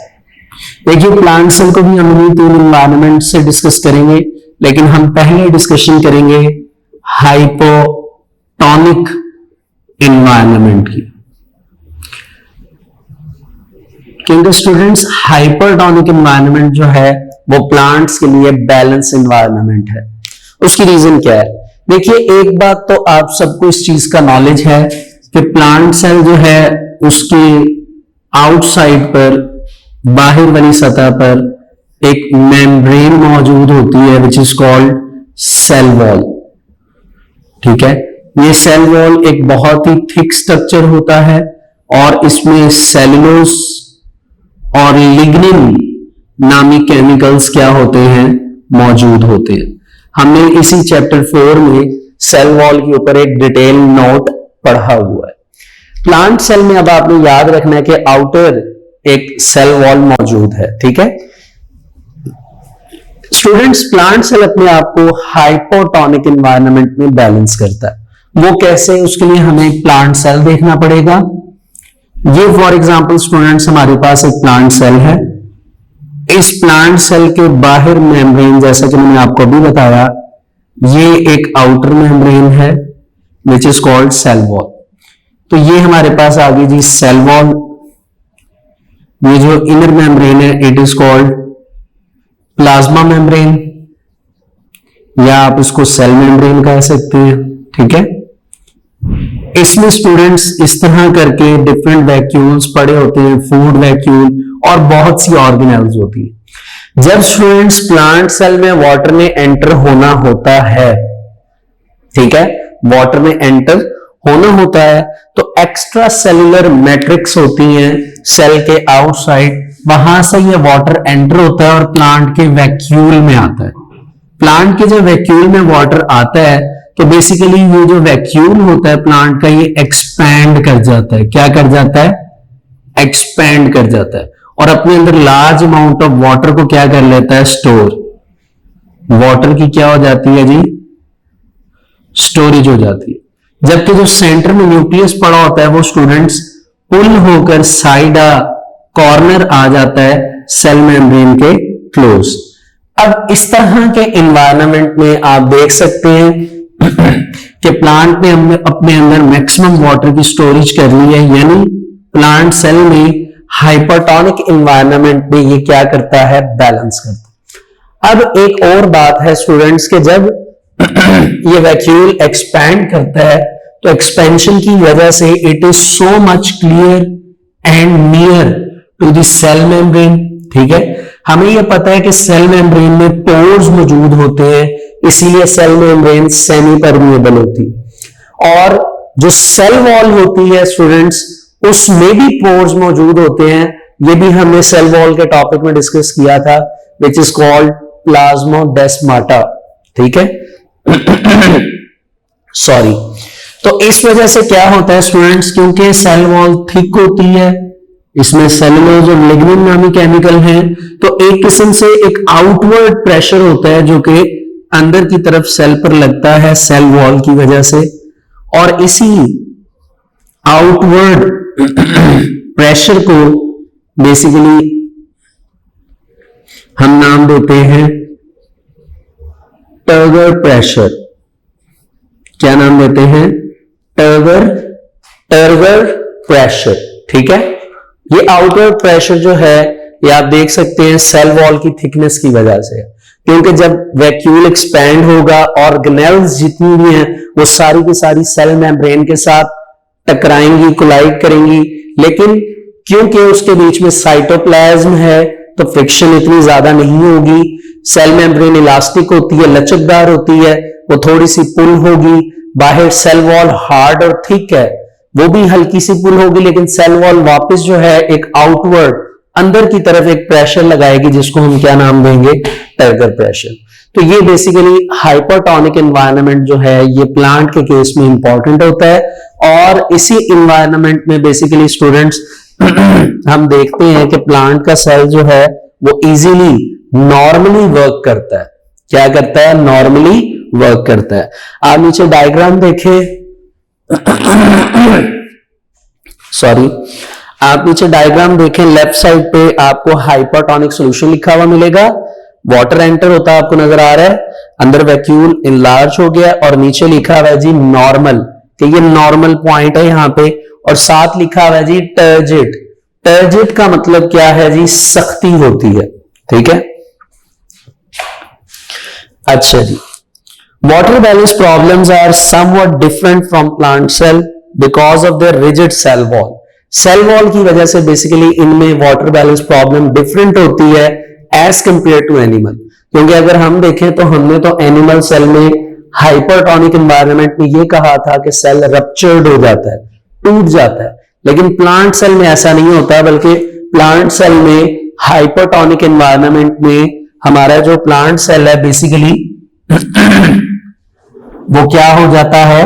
देखिए प्लांट सेल को भी हम 3 एनवायरनमेंट से डिस्कस करेंगे, लेकिन हम पहले डिस्कशन करेंगे हाइपोटोनिक एनवायरनमेंट की, क्योंकि स्टूडेंट्स हाइपरटोनिक एनवायरनमेंट जो है वो प्लांट्स के लिए बैलेंस एनवायरनमेंट है। उसकी रीजन क्या है, देखिए एक बात तो आप सबको इस चीज का नॉलेज है कि प्लांट सेल जो है उसके आउटसाइड पर, बाहर वाली सतह पर एक मेम्ब्रेन मौजूद होती है which is called cell wall, ठीक है। ये सेल वॉल एक बहुत ही थिक स्ट्रक्चर होता है और इसमें सेलुलोज और लिग्निन नामी केमिकल्स क्या होते हैं, मौजूद होते हैं। हमने इसी चैप्टर 4 में सेल वॉल के ऊपर एक डिटेल नोट पढ़ा हुआ है। प्लांट सेल में अब आपने याद रखना है कि आउटर एक सेल वॉल मौजूद है, ठीक है। स्टूडेंट्स प्लांट सेल अपने आप को हाइपोटोनिक एनवायरनमेंट में बैलेंस करता है। वो कैसे, उसके लिए हमें प्लांट सेल देखना पड़ेगा। ये फॉर एग्जांपल स्टूडेंट्स हमारे पास एक प्लांट सेल है। इस प्लांट सेल के बाहर मेम्ब्रेन, जैसा कि मैंने आपको अभी बताया, ये एक आउटर मेम्ब्रेन है which is called cell wall. तो ये हमारे पास आ गई जी सेल वॉल। ये जो इनर मेम्ब्रेन है it is called plasma membrane, या आप इसको सेल मेम्ब्रेन कह सकते हैं, ठीक है। इसमें स्टूडेंट्स इस तरह करके डिफरेंट वैक्यूल्स पड़े होते हैं, फूड वैक्यूल और बहुत सी ऑर्गेनेल्स होती है। जब स्टूडेंट्स प्लांट सेल में वाटर में एंटर होना होता है, ठीक है, वाटर में एंटर होना होता है, तो एक्स्ट्रा सेलुलर मैट्रिक्स होती हैं सेल के आउटसाइड, वहां से ये वाटर एंटर होता है और प्लांट के वैक्यूल में आता है। प्लांट के जो वैक्यूल में वाटर आता है तो बेसिकली ये जो वैक्यूल होता है प्लांट का, ये एक्सपैंड कर जाता है। क्या कर जाता है? एक्सपैंड कर जाता है और अपने अंदर लार्ज अमाउंट ऑफ वाटर को क्या कर लेता है? स्टोर। वाटर की क्या हो जाती है जी? स्टोरेज हो जाती है। जबकि जो सेंटर में न्यूक्लियस पड़ा होता है वो स्टूडेंट्स पुल होकर साइडा कॉर्नर आ जाता है सेल मेम्ब्रेन के क्लोज। अब इस तरह के एनवायरनमेंट में आप देख सकते हैं कि प्लांट ने अपने अंदर मैक्सिमम वाटर की स्टोरेज कर ली है, यानी प्लांट सेल में हाइपरटोनिक एनवायरनमेंट में ये क्या करता है? बैलेंस करता है। अब एक और बात है स्टूडेंट्स के जब ये वैक्यूल एक्सपैंड करता है तो एक्सपेंशन की वजह से it is so much clear and near to the cell membrane. ठीक है, हमें यह पता है कि सेल मेम्ब्रेन में पोर्स मौजूद होते हैं, इसीलिए सेल मेम्ब्रेन सेमी परमिएबल होती है। और जो सेल वॉल होती है स्टूडेंट्स, उसमें भी पोर्स मौजूद होते हैं। ये भी हमने सेल वॉल के टॉपिक में डिस्कस किया था, विच इज कॉल्ड प्लाज्मोडेस्माटा। ठीक है सॉरी। तो इस वजह से क्या होता है स्टूडेंट्स, क्योंकि सेल वॉल थिक होती है, इसमें सेलुलोज और लिग्निन नामी केमिकल हैं, तो एक किस्म से एक आउटवर्ड प्रेशर होता है जो कि अंदर की तरफ सेल पर लगता है सेल वॉल की वजह से, और इसी आउटवर्ड प्रेशर को बेसिकली हम नाम देते हैं टर्गर प्रेशर। क्या नाम देते हैं? Turgor pressure. ठीक है, ये आउटर प्रेशर जो है ये आप देख सकते हैं सेल वॉल की थिकनेस की वजह से, क्योंकि जब वैक्यूल एक्सपैंड होगा ऑर्गेनेल्स जितनी भी हैं वो सारी की सारी सेल मेम्ब्रेन के साथ टकराएंगी, कोलाइड करेंगी, लेकिन क्योंकि उसके बीच में साइटोप्लाज्म है तो फ्रिक्शन इतनी ज्यादा नहीं होगी। सेल मेम्ब्रेन इलास्टिक होती है, लचकदार होती है, वो थोड़ी सी पुल होगी। बाहर सेल वॉल हार्ड और थिक है, वो भी हल्की सी पुल होगी, लेकिन सेल वॉल वापस जो है एक आउटवर्ड अंदर की तरफ एक प्रेशर लगाएगी, जिसको हम क्या नाम देंगे? Turgor pressure. तो ये बेसिकली हाइपरटोनिक एनवायरनमेंट जो है ये प्लांट के केस में इंपॉर्टेंट होता है, और इसी एनवायरनमेंट में बेसिकली स्टूडेंट्स हम देखते हैं कि प्लांट का सेल जो है वो इजीली नॉर्मली वर्क करता है। क्या करता है? नॉर्मली वर्क करता है। आप नीचे डायग्राम देखें, सॉरी, आप नीचे डायग्राम देखें, लेफ्ट साइड पे आपको हाइपरटोनिक सॉल्यूशन लिखा हुआ मिलेगा। वाटर एंटर होता है, आपको नजर आ रहा है, अंदर वैक्यूल इनलार्ज हो गया, और नीचे लिखा हुआ है जी नॉर्मल, कि ये नॉर्मल पॉइंट है यहां पे, और साथ लिखा हुआ है जी टर्जिड। टर्जिड का मतलब क्या है जी? सख्ती होती है। ठीक है, अच्छा जी। Water balance problems are somewhat different from plant cell because of their rigid cell wall. Cell wall की वजह से बेसिकली इनमें water balance problem different होती है as compared to animal। क्योंकि अगर हम देखें तो हमने तो एनिमल सेल में हाइपरटोनिक एनवायरनमेंट में ये कहा था कि सेल रप्चर्ड हो जाता है, टूट जाता है, लेकिन प्लांट सेल में ऐसा नहीं होता, बल्कि प्लांट सेल में हाइपरटोनिक एनवायरनमेंट में हमारा जो प्लांट सेल है बेसिकली वो क्या हो जाता है?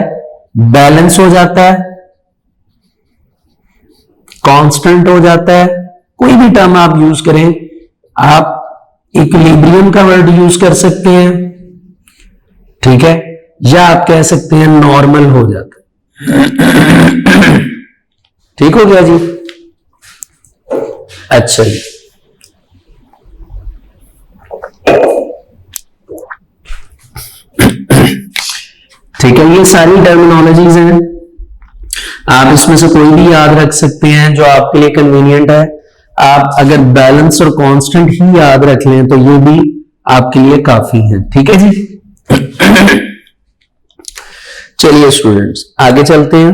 बैलेंस हो जाता है, कांस्टेंट हो जाता है। कोई भी टर्म आप यूज करें, आप इक्विलिब्रियम का वर्ड यूज कर सकते हैं, ठीक है, या आप कह सकते हैं नॉर्मल हो जाता है। ठीक हो गया जी। अच्छा जी, ठीक है, ये सारी टर्मिनोलॉजीज हैं, आप इसमें से कोई भी याद रख सकते हैं जो आपके लिए कन्वीनियंट है। आप अगर बैलेंस और कांस्टेंट ही याद रख लें तो ये भी आपके लिए काफी है। ठीक है जी। चलिए स्टूडेंट्स आगे चलते हैं।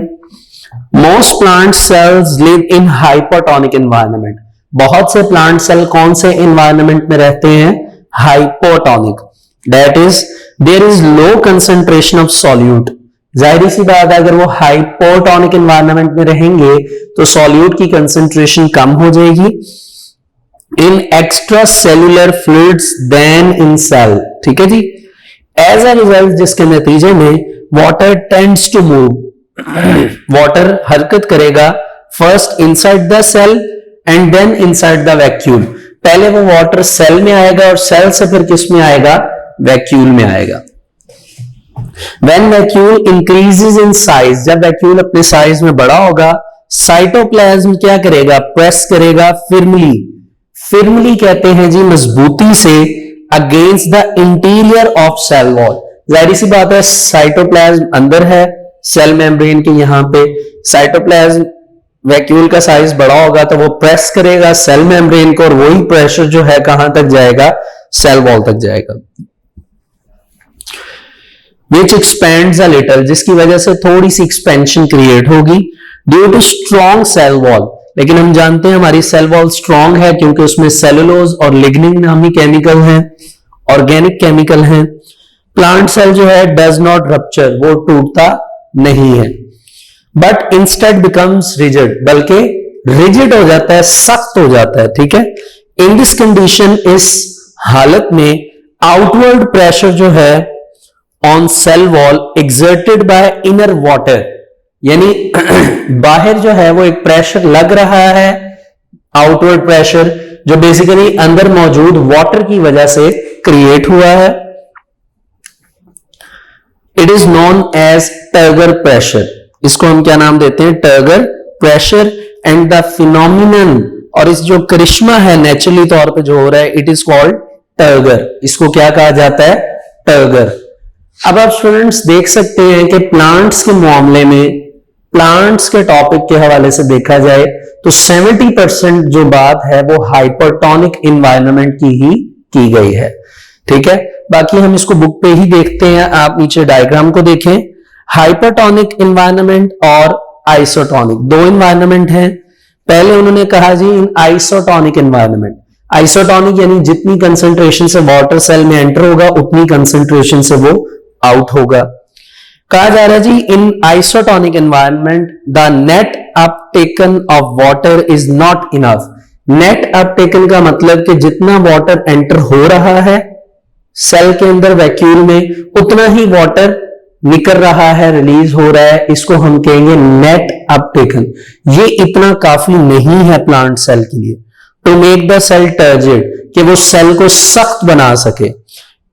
Most plant cells live in hypotonic environment. बहुत से प्लांट सेल कौन से एनवायरनमेंट में रहते हैं? Hypotonic. That is there is low concentration of solute. जाहिर सी बात है, अगर वो हाइपोटोनिक एनवायरनमेंट में रहेंगे तो सॉल्यूट की कंसंट्रेशन कम हो जाएगी in extra cellular fluids then in cell. ठीक है जी। एज अ रिजल्ट, जिसके नतीजे में water tends to move, water हरकत करेगा first inside the cell and then inside the vacuole. पहले वो वाटर सेल में आएगा और सेल से फिर किस में आएगा? वैक्यूल में आएगा। When vacuole increases in size, जब वैक्यूल अपने साइज में बड़ा होगा, साइटोप्लाज्म क्या करेगा? प्रेस करेगा फिर्मली। फिर्मली कहते हैं जी मजबूती से against the interior of cell wall. जाहिर सी बात है, साइटोप्लाज्म अंदर है सेल मेम्ब्रेन के, यहां पे साइटोप्लाज्म वैक्यूल का साइज बड़ा होगा तो वो प्रेस करेगा सेल मेम्ब्रेन को, और वही प्रेशर जो है कहां तक जाएगा? सेल वॉल तक जाएगा। Which expands a little, जिसकी वजह से थोड़ी सी एक्सपेंशन क्रिएट होगी due to strong cell wall. लेकिन हम जानते हैं हमारी सेल वॉल स्ट्रॉन्ग है क्योंकि उसमें सेलुलोज और लिग्निन नामी केमिकल हैं, ऑर्गेनिक केमिकल हैं। प्लांट सेल जो है डज नॉट रप्चर, वो टूटता नहीं है, बट इंस्टेड बिकम्स रिजिड, बल्कि रिजिड हो जाता है, सख्त हो जाता है। ठीक है। इन दिस कंडीशन, इस हालत में आउटवर्ड प्रेशर जो है on sale wall exerted by inner water, यानी बाहर जो है वो एक प्रेशर लग रहा है, आउटवर्ड प्रेशर, जो बेसिकली अंदर मौजूद वाटर की वजह से क्रिएट हुआ है। It is known as turgor pressure. इसको हम क्या नाम देते हैं? Turgor pressure. And the phenomenon, और इस जो करिश्मा है नेचुरली तौर पे जो हो रहा है, इट इज कॉल्ड टर्गर। इसको क्या कहा जाता है? टर्गर। अब आप स्टूडेंट्स देख सकते हैं कि प्लांट्स के मामले में, प्लांट्स के टॉपिक के हवाले से देखा जाए तो 70% जो बात है वो हाइपरटोनिक एनवायरनमेंट की ही की गई है। ठीक है। बाकी हम इसको बुक पे ही देखते हैं, आप नीचे डायग्राम को देखें। हाइपरटोनिक एनवायरनमेंट और आइसोटोनिक दो एनवायरनमेंट हैं। पहले उन्होंने कहा जी इन आइसोटोनिक एनवायरनमेंट, आइसोटोनिक यानी जितनी कंसंट्रेशन से वाटर सेल में एंटर होगा उतनी कंसंट्रेशन से वो आउट होगा। कहा जा रहा है जी in isotonic environment the net uptaken of water is not enough. Net uptaken का मतलब कि जितना वाटर एंटर हो रहा है सेल के अंदर वैक्यूल में, उतना ही वाटर निकल रहा है, रिलीज हो रहा है, इसको हम कहेंगे नेट अपटेकन। ये इतना काफी नहीं है प्लांट सेल के लिए to make the cell turgid, कि वो सेल को सख्त बना सके।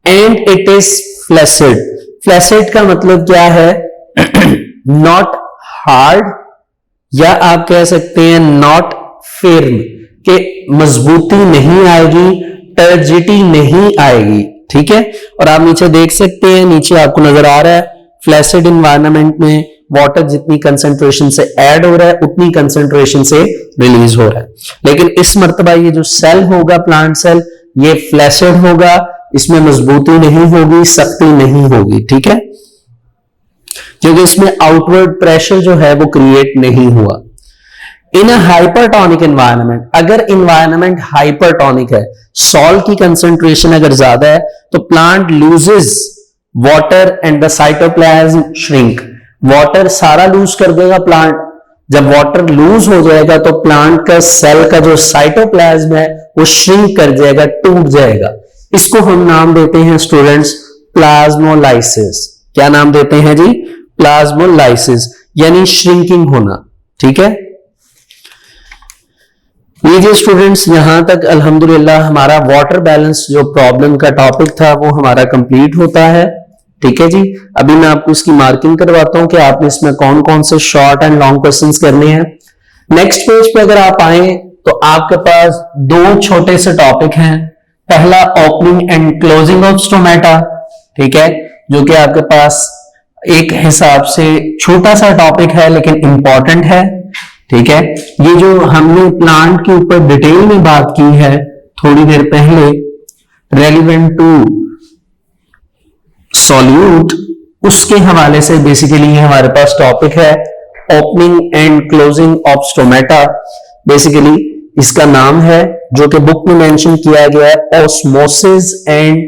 And it is flaccid. Flaccid का मतलब क्या है? नॉट हार्ड, या आप कह सकते हैं नॉट फिर्म, कि मजबूती नहीं आएगी, टर्जिटी नहीं आएगी। ठीक है। और आप नीचे देख सकते हैं, नीचे आपको नजर आ रहा है फ्लैसिड एनवायरनमेंट में वाटर जितनी कंसंट्रेशन से ऐड हो रहा है उतनी कंसंट्रेशन से रिलीज हो रहा है। लेकिन इस मर्तबा ये जो सेल होगा प्लांट सेल, ये फ्लैसिड होगा, इसमें मजबूती नहीं होगी, सख्ती नहीं होगी। ठीक है। क्योंकि इसमें आउटवर्ड प्रेशर जो है वो क्रिएट नहीं हुआ। इन अ हाइपरटोनिक एनवायरनमेंट, अगर एनवायरनमेंट हाइपरटोनिक है, सॉल्ट की कंसंट्रेशन अगर ज्यादा है, तो plant loses water and the cytoplasm shrink. Water सारा लूज कर देगा प्लांट। जब वाटर लूज हो जाएगा तो प्लांट का सेल का जो साइटोप्लाज्म है वो श्रिंक कर जाएगा, टूट जाएगा। इसको हम नाम देते हैं स्टूडेंट्स प्लाज्मोलाइसिस। क्या नाम देते हैं जी? प्लाज्मोलाइसिस, यानी श्रिंकिंग होना। ठीक है। लीजिए स्टूडेंट्स, यहां तक अल्हम्दुलिल्लाह हमारा वाटर बैलेंस जो प्रॉब्लम का टॉपिक था वो हमारा कंप्लीट होता है। ठीक है जी। अभी मैं आपको इसकी मार्किंग करवाता हूं कि आपने इसमें कौन कौन से शॉर्ट एंड लॉन्ग क्वेश्चंस करने हैं। नेक्स्ट पेज पे अगर आप आए तो आपके पास दो छोटे से टॉपिक हैं। पहला opening and closing of stomata, ठीक है, जो कि आपके पास एक हिसाब से छोटा सा टॉपिक है लेकिन इंपॉर्टेंट है। ठीक है। ये जो हमने प्लांट के ऊपर डिटेल में बात की है थोड़ी देर पहले, रेलिवेंट टू सॉल्यूट, उसके हवाले से बेसिकली हमारे पास टॉपिक है opening and closing of stomata. Basically इसका नाम है, जो कि बुक में मेंशन किया गया है, osmosis and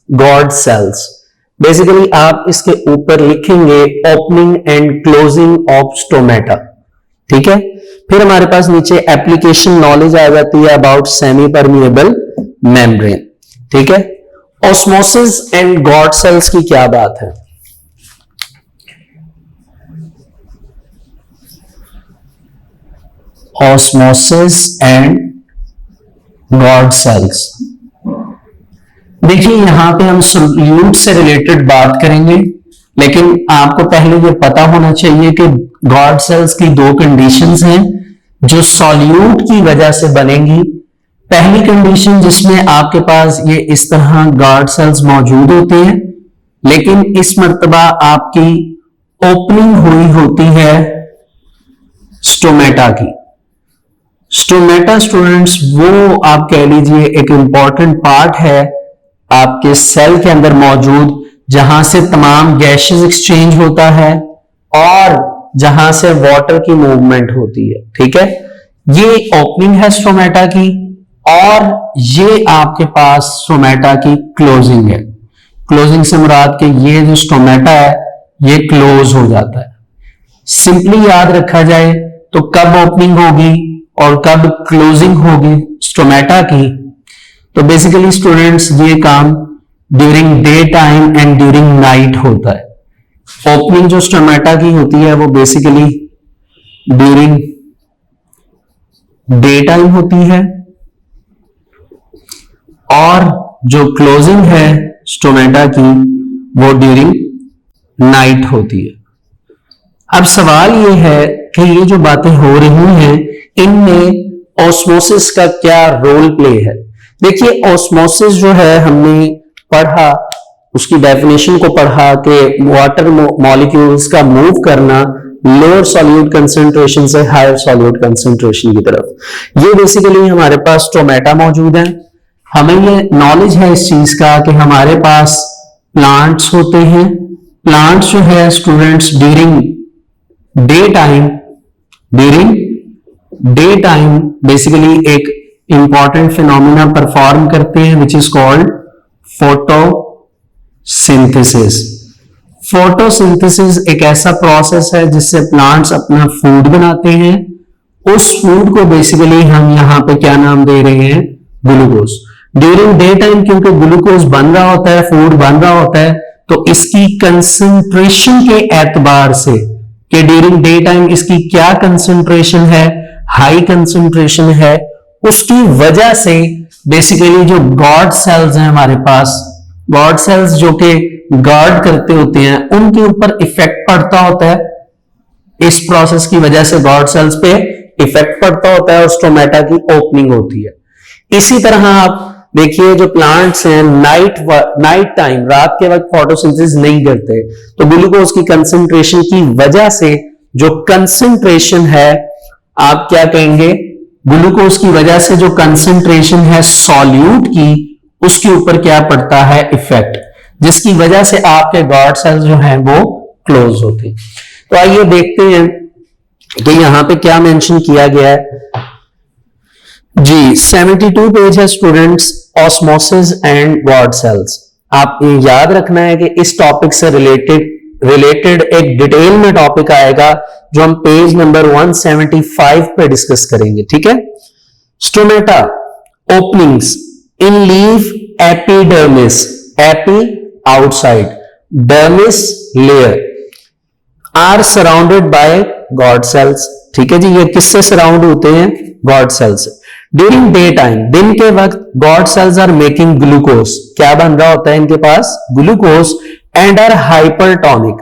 guard cells. Basically आप इसके ऊपर लिखेंगे opening and closing of stomata, ठीक है। फिर हमारे पास नीचे एप्लीकेशन नॉलेज आ जाती है अबाउट सेमी परमिएबल मेम्ब्रेन, ठीक है। ऑस्मोसिस एंड गॉड सेल्स की क्या बात है? ऑस्मोसिस एंड गॉड सेल्स, देखिए यहां पे हम सॉल्यूट से रिलेटेड बात करेंगे, लेकिन आपको पहले ये पता होना चाहिए कि गॉड सेल्स की दो कंडीशंस हैं जो सॉल्यूट की वजह से बनेंगी। पहली कंडीशन जिसमें आपके पास ये इस तरह गॉड सेल्स मौजूद होते हैं, लेकिन इस मर्तबा आपकी ओपनिंग हुई होती है स्टोमेटा की। स्टोमेटा स्टूडेंट्स वो आप कह लीजिए एक इंपॉर्टेंट पार्ट है आपके सेल के अंदर मौजूद, जहां से तमाम गैसेस एक्सचेंज होता है और जहां से वाटर की मूवमेंट होती है, ठीक है। ये ओपनिंग है स्टोमेटा की, और ये आपके पास स्टोमेटा की क्लोजिंग है। क्लोजिंग से मुराद के ये जो स्टोमेटा है ये क्लोज हो जाता है। सिंपली याद रखा जाए तो कब ओपनिंग होगी और कब क्लोजिंग होगी स्टोमेटा की, तो बेसिकली स्टूडेंट्स ये काम during day time and during night होता है। ओपनिंग जो स्टोमेटा की होती है वो बेसिकली ड्यूरिंग डे टाइम होती है, और जो क्लोजिंग है स्टोमेटा की वो ड्यूरिंग नाइट होती है। अब सवाल ये है कि ये जो बातें हो रही हैं इनमें ऑस्मोसिस का क्या रोल प्ले है। देखिए ऑस्मोसिस जो है हमने पढ़ा, उसकी डेफिनेशन को पढ़ा कि वाटर मॉलिक्यूल्स का मूव करना लोअर सॉल्यूट कंसंट्रेशन से हायर सॉल्यूट कंसंट्रेशन की तरफ। ये बेसिकली हमारे पास स्टोमेटा मौजूद है। हमें ये नॉलेज है इस चीज का कि हमारे पास प्लांट्स होते हैं। प्लांट्स जो है students during day time basically एक इंपॉर्टेंट फिनोमिना परफॉर्म करते हैं विच इज कॉल्ड फोटोसिंथेसिस। फोटोसिंथेसिस एक ऐसा प्रोसेस है जिससे प्लांट्स अपना फूड बनाते हैं। उस फूड को बेसिकली हम यहां पे क्या नाम दे रहे हैं? ग्लूकोज। ड्यूरिंग डे टाइम क्योंकि ग्लूकोज बन रहा होता है, फूड बन रहा होता है, तो इसकी कंसंट्रेशन के एतबार से कि ड्यूरिंग डे टाइम इसकी क्या कंसंट्रेशन है, हाई कंसंट्रेशन है, उसकी वजह से बेसिकली जो गॉड सेल्स हैं हमारे पास, गॉड सेल्स जो कि गार्ड करते होते हैं, उनके ऊपर इफेक्ट पड़ता होता है। इस प्रोसेस की वजह से गॉड सेल्स पे इफेक्ट पड़ता होता है और स्टोमेटा की ओपनिंग होती है। इसी तरह आप देखिए जो प्लांट्स हैं नाइट टाइम, रात के वक्त फोटोसिंथेसिस नहीं करते, तो ग्लूकोज की कंसंट्रेशन की वजह से जो कंसंट्रेशन है, आप क्या कहेंगे, ग्लूकोज की वजह से जो कंसंट्रेशन है सॉल्यूट की, उसके ऊपर क्या पड़ता है? इफेक्ट, जिसकी वजह से आपके गॉड सेल्स जो हैं वो क्लोज होते हैं। तो आइए देखते हैं कि यहां पे क्या मेंशन किया गया है। जी 72 पेज है students, osmosis and guard cells. आप ये याद रखना है कि इस टॉपिक से रिलेटेड एक डिटेल में टॉपिक आएगा जो हम पेज नंबर 175 पे डिस्कस करेंगे, ठीक है। Stomata openings in leaf epidermis, epi outside, dermis layer, are surrounded by guard cells, ठीक है जी। ये किससे सराउंड होते हैं? Guard cells. During day time, दिन के वक्त guard cells are making glucose, क्या बन रहा होता है इनके पास? Glucose, and are hypertonic.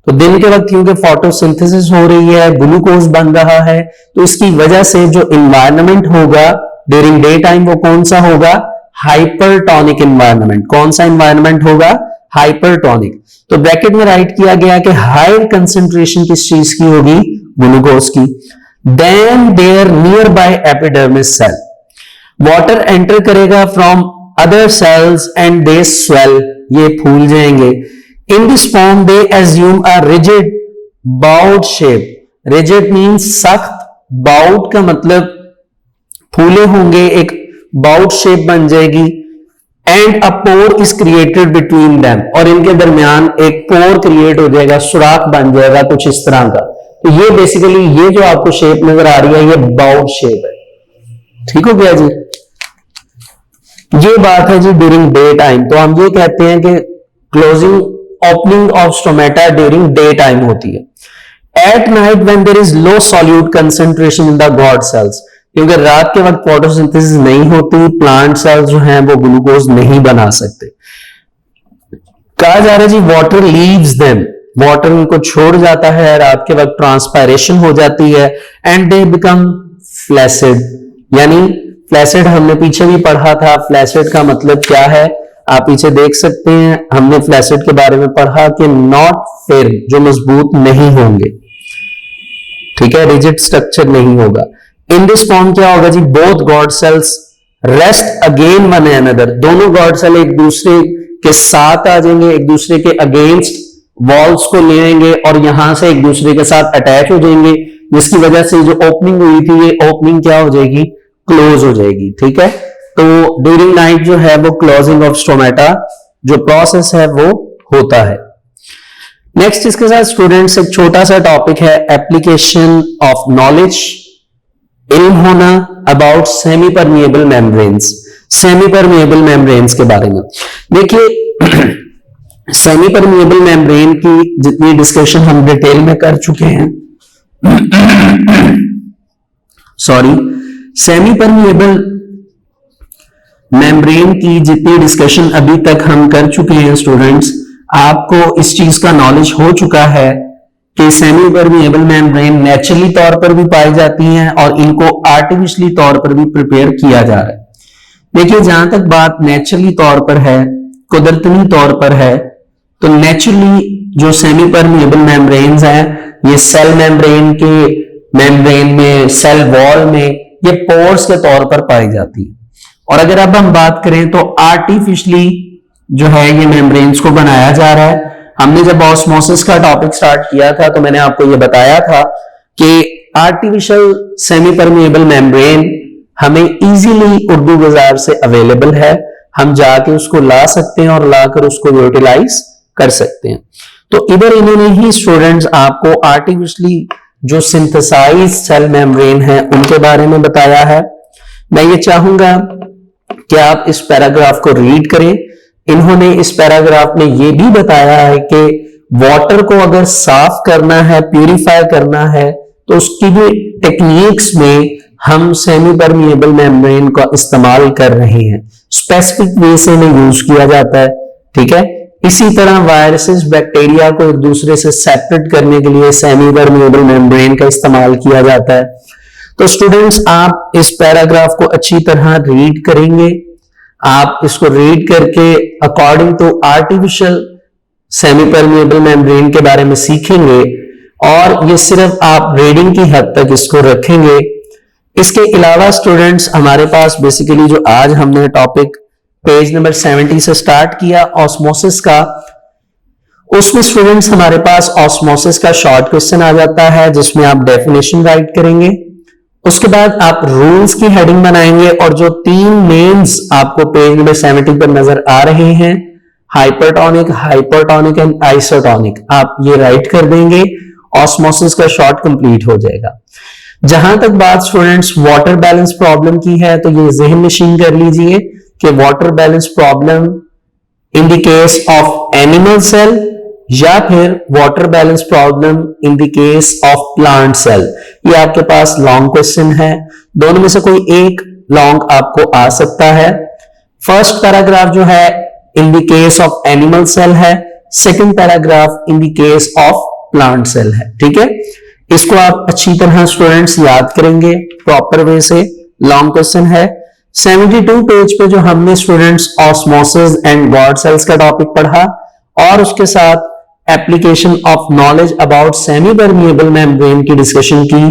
तो दिन के वक्त क्योंकि फोटोसिंथेसिस हो रही है, ग्लूकोज बन रहा है, तो इसकी वजह से जो इन्वायरमेंट होगा ड्यूरिंग डे टाइम वो कौन सा होगा? Hypertonic environment. कौन सा इन्वायरमेंट होगा? हाइपरटोनिक। तो ब्रैकेट में राइट किया गया कि हायर कंसंट्रेशन किस चीज की होगी? ग्लूकोज की। Then there near epidermis cell, water enter करेगा from other cells and they swell, ये फूल जाएंगे। In this form they assume a rigid bowed shape, rigid means सख्त, बाउट का मतलब फूले होंगे, एक बाउट शेप बन जाएगी, and a pore is created between them, और इनके दरमियान एक पोर क्रिएट हो जाएगा, सुराख बन जाएगा कुछ इस तरह का। तो ये बेसिकली ये जो आपको शेप नजर आ रही है ये बाउट शेप है। ठीक हो गया जी। ये बात है जी ड्यूरिंग डे टाइम। तो हम ये कहते हैं कि closing opening of stomata during day time होती है। At night when there is low solute concentration in the guard cells, क्योंकि रात के वक्त फोटोसिंथेसिस नहीं होती, प्लांट सेल्स जो हैं वो ग्लूकोज नहीं बना सकते। कहा जा रहा है जी वाटर लीव्स देम, वाटर उनको छोड़ जाता है, रात के वक्त ट्रांसपायरेशन हो जाती है, एंड दे बिकम फ्लैसिड। यानी फ्लैसिड हमने पीछे भी पढ़ा था, फ्लैसिड का मतलब क्या है आप पीछे देख सकते हैं, हमने फ्लैसिड के बारे में पढ़ा कि नॉट फिर, जो मजबूत नहीं होंगे, ठीक है, रिजिड स्ट्रक्चर नहीं होगा। इन दिस फॉर्म क्या होगा जी, both guard cells rest against one another, दोनों गॉड सेल एक दूसरे के साथ आ जाएंगे, एक दूसरे के अगेंस्ट वॉल्स को ले आएंगे और यहां से एक दूसरे के साथ अटैच हो जाएंगे, जिसकी वजह से जो ओपनिंग हुई थी ये ओपनिंग क्या हो जाएगी, क्लोज हो जाएगी। ठीक है, तो ड्यूरिंग नाइट जो है वो क्लोजिंग ऑफ स्टोमेटा जो प्रोसेस है वो होता है। नेक्स्ट इसके साथ स्टूडेंट्स एक छोटा सा टॉपिक है एप्लीकेशन ऑफ नॉलेज, इल्म होना about semi permeable membranes, semi permeable membranes के बारे में। देखिए सेमी परमिएबल मेम्ब्रेन की जितनी डिस्कशन हम डिटेल में कर चुके हैं सॉरी, सेमी परमिएबल मेम्ब्रेन की जितनी डिस्कशन अभी तक हम कर चुके हैं स्टूडेंट्स, आपको इस चीज का नॉलेज हो चुका है कि सेमी परमिएबल मेम्ब्रेन नेचुरली तौर पर भी पाई जाती हैं और इनको आर्टिफिशियली तौर पर भी प्रिपेयर किया जा रहा है। देखिए जहां तक बात नेचुरली तौर पर है, कुदरती तौर पर है, तो नेचुरली जो सेमी परमिएबल मेम्ब्रेन्स हैं ये सेल मेम्ब्रेन के मेम्ब्रेन में, सेल वॉल में ये पोर्स के तौर पर पाई जाती है। और अगर अब हम बात करें तो आर्टिफिशियली जो है ये मेम्ब्रेन्स को बनाया जा रहा है। हमने जब ऑस्मोसिस का टॉपिक स्टार्ट किया था तो मैंने आपको ये बताया था कि आर्टिफिशियल सेमी परमिएबल मेम्ब्रेन हमें इजीली उर्दू बाजार से अवेलेबल है, हम जाके उसको ला सकते हैं और लाकर उसको यूटिलाइज कर सकते हैं। तो इधर इन्होंने ही स्टूडेंट्स आपको आर्टिफिशियली जो सिंथेसाइज सेल मेम्ब्रेन है उनके बारे में बताया है। मैं ये चाहूंगा कि आप इस पैराग्राफ को रीड करें। इन्होंने इस पैराग्राफ में ये भी बताया है कि वाटर को अगर साफ करना है, प्यूरिफाई करना है, तो उसकी भी टेक्निक्स में हम सेमी परमिएबल मेम्ब्रेन का इस्तेमाल कर रहे हैं, स्पेसिफिक वे से इन्हें यूज किया जाता है। ठीक है, इसी तरह वायरसेस, बैक्टीरिया को एक दूसरे से सेपरेट करने के लिए सेमी परमिएबल मेम्ब्रेन का इस्तेमाल किया जाता है। तो स्टूडेंट्स आप इस पैराग्राफ को अच्छी तरह रीड करेंगे, आप इसको रीड करके according to artificial semi permeable membrane के बारे में सीखेंगे और ये सिर्फ आप रीडिंग की हद तक इसको रखेंगे। इसके अलावा स्टूडेंट्स हमारे पास बेसिकली जो आज हमने टॉपिक पेज नंबर 70 से स्टार्ट किया ऑस्मोसिस का, उसमें स्टूडेंट्स हमारे पास ऑस्मोसिस का शॉर्ट क्वेश्चन आ जाता है जिसमें आप डेफिनेशन राइट करेंगे। उसके बाद आप रूल्स की हेडिंग बनाएंगे और जो 3 नेम्स आपको पेज नंबर 70 पर नजर आ रहे हैं, हाइपरटोनिक, हाइपोटोनिक एंड आइसोटोनिक, आप ये राइट कर देंगे, ऑस्मोसिस का शॉर्ट कंप्लीट हो जाएगा। जहां तक बात स्टूडेंट्स वाटर बैलेंस प्रॉब्लम की है तो ये जहन नशीन कर लीजिए कि water balance problem in the case of animal cell या फिर water balance problem in the case of plant cell, ये आपके पास लॉन्ग क्वेश्चन है। दोनों में से कोई एक लॉन्ग आपको आ सकता है। फर्स्ट पैराग्राफ जो है in the case of animal cell है, second paragraph in the case of plant cell है। ठीक है, इसको आप अच्छी तरह स्टूडेंट्स याद करेंगे प्रॉपर वे से। लॉन्ग क्वेश्चन है। 72 पेज पे जो हमने students osmosis and guard cells का टॉपिक पढ़ा और उसके साथ application of knowledge about semi permeable membrane की डिस्कशन की,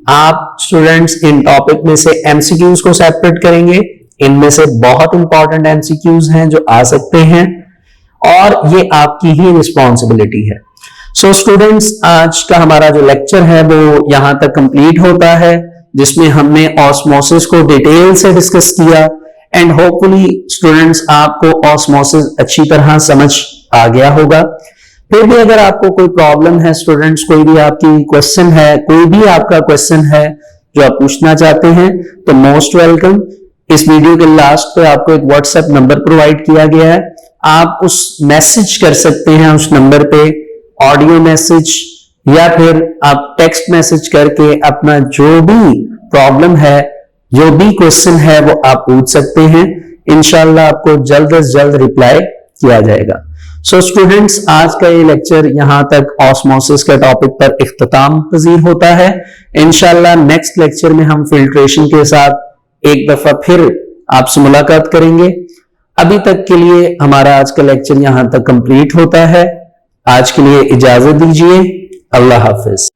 आप स्टूडेंट्स इन टॉपिक में से एमसीक्यूज को सेपरेट करेंगे। इनमें से बहुत इंपॉर्टेंट एमसीक्यूज हैं जो आ सकते हैं और ये आपकी ही रिस्पॉन्सिबिलिटी है। सो स्टूडेंट्स, आज का हमारा जो लेक्चर है वो यहां तक कंप्लीट होता है, जिसमें हमने ऑस्मोसिस को डिटेल से डिस्कस किया एंड होपफुली स्टूडेंट्स आपको ऑस्मोसिस अच्छी तरह समझ आ गया होगा। फिर भी अगर आपको कोई प्रॉब्लम है स्टूडेंट्स, कोई भी आपकी क्वेश्चन है, कोई भी आपका क्वेश्चन है जो आप पूछना चाहते हैं, तो मोस्ट वेलकम। इस वीडियो के लास्ट पे आपको एक व्हाट्सएप नंबर प्रोवाइड किया गया है, आप उस मैसेज कर सकते हैं उस नंबर पे, ऑडियो मैसेज या फिर आप टेक्स्ट मैसेज करके अपना जो भी प्रॉब्लम है, जो भी क्वेश्चन है वो आप पूछ सकते हैं। इंशाल्लाह आपको जल्द से जल्द रिप्लाई किया जाएगा। सो स्टूडेंट्स, आज का ये लेक्चर यहां तक ऑस्मोसिस के टॉपिक पर इख्तिताम पजीर होता है। इंशाल्लाह नेक्स्ट लेक्चर में हम फिल्ट्रेशन के साथ एक दफा फिर आपसे मुलाकात करेंगे। अभी तक के लिए हमारा आज का लेक्चर यहां तक कंप्लीट होता है। आज के लिए इजाजत दीजिए। अल्लाह हाफिज।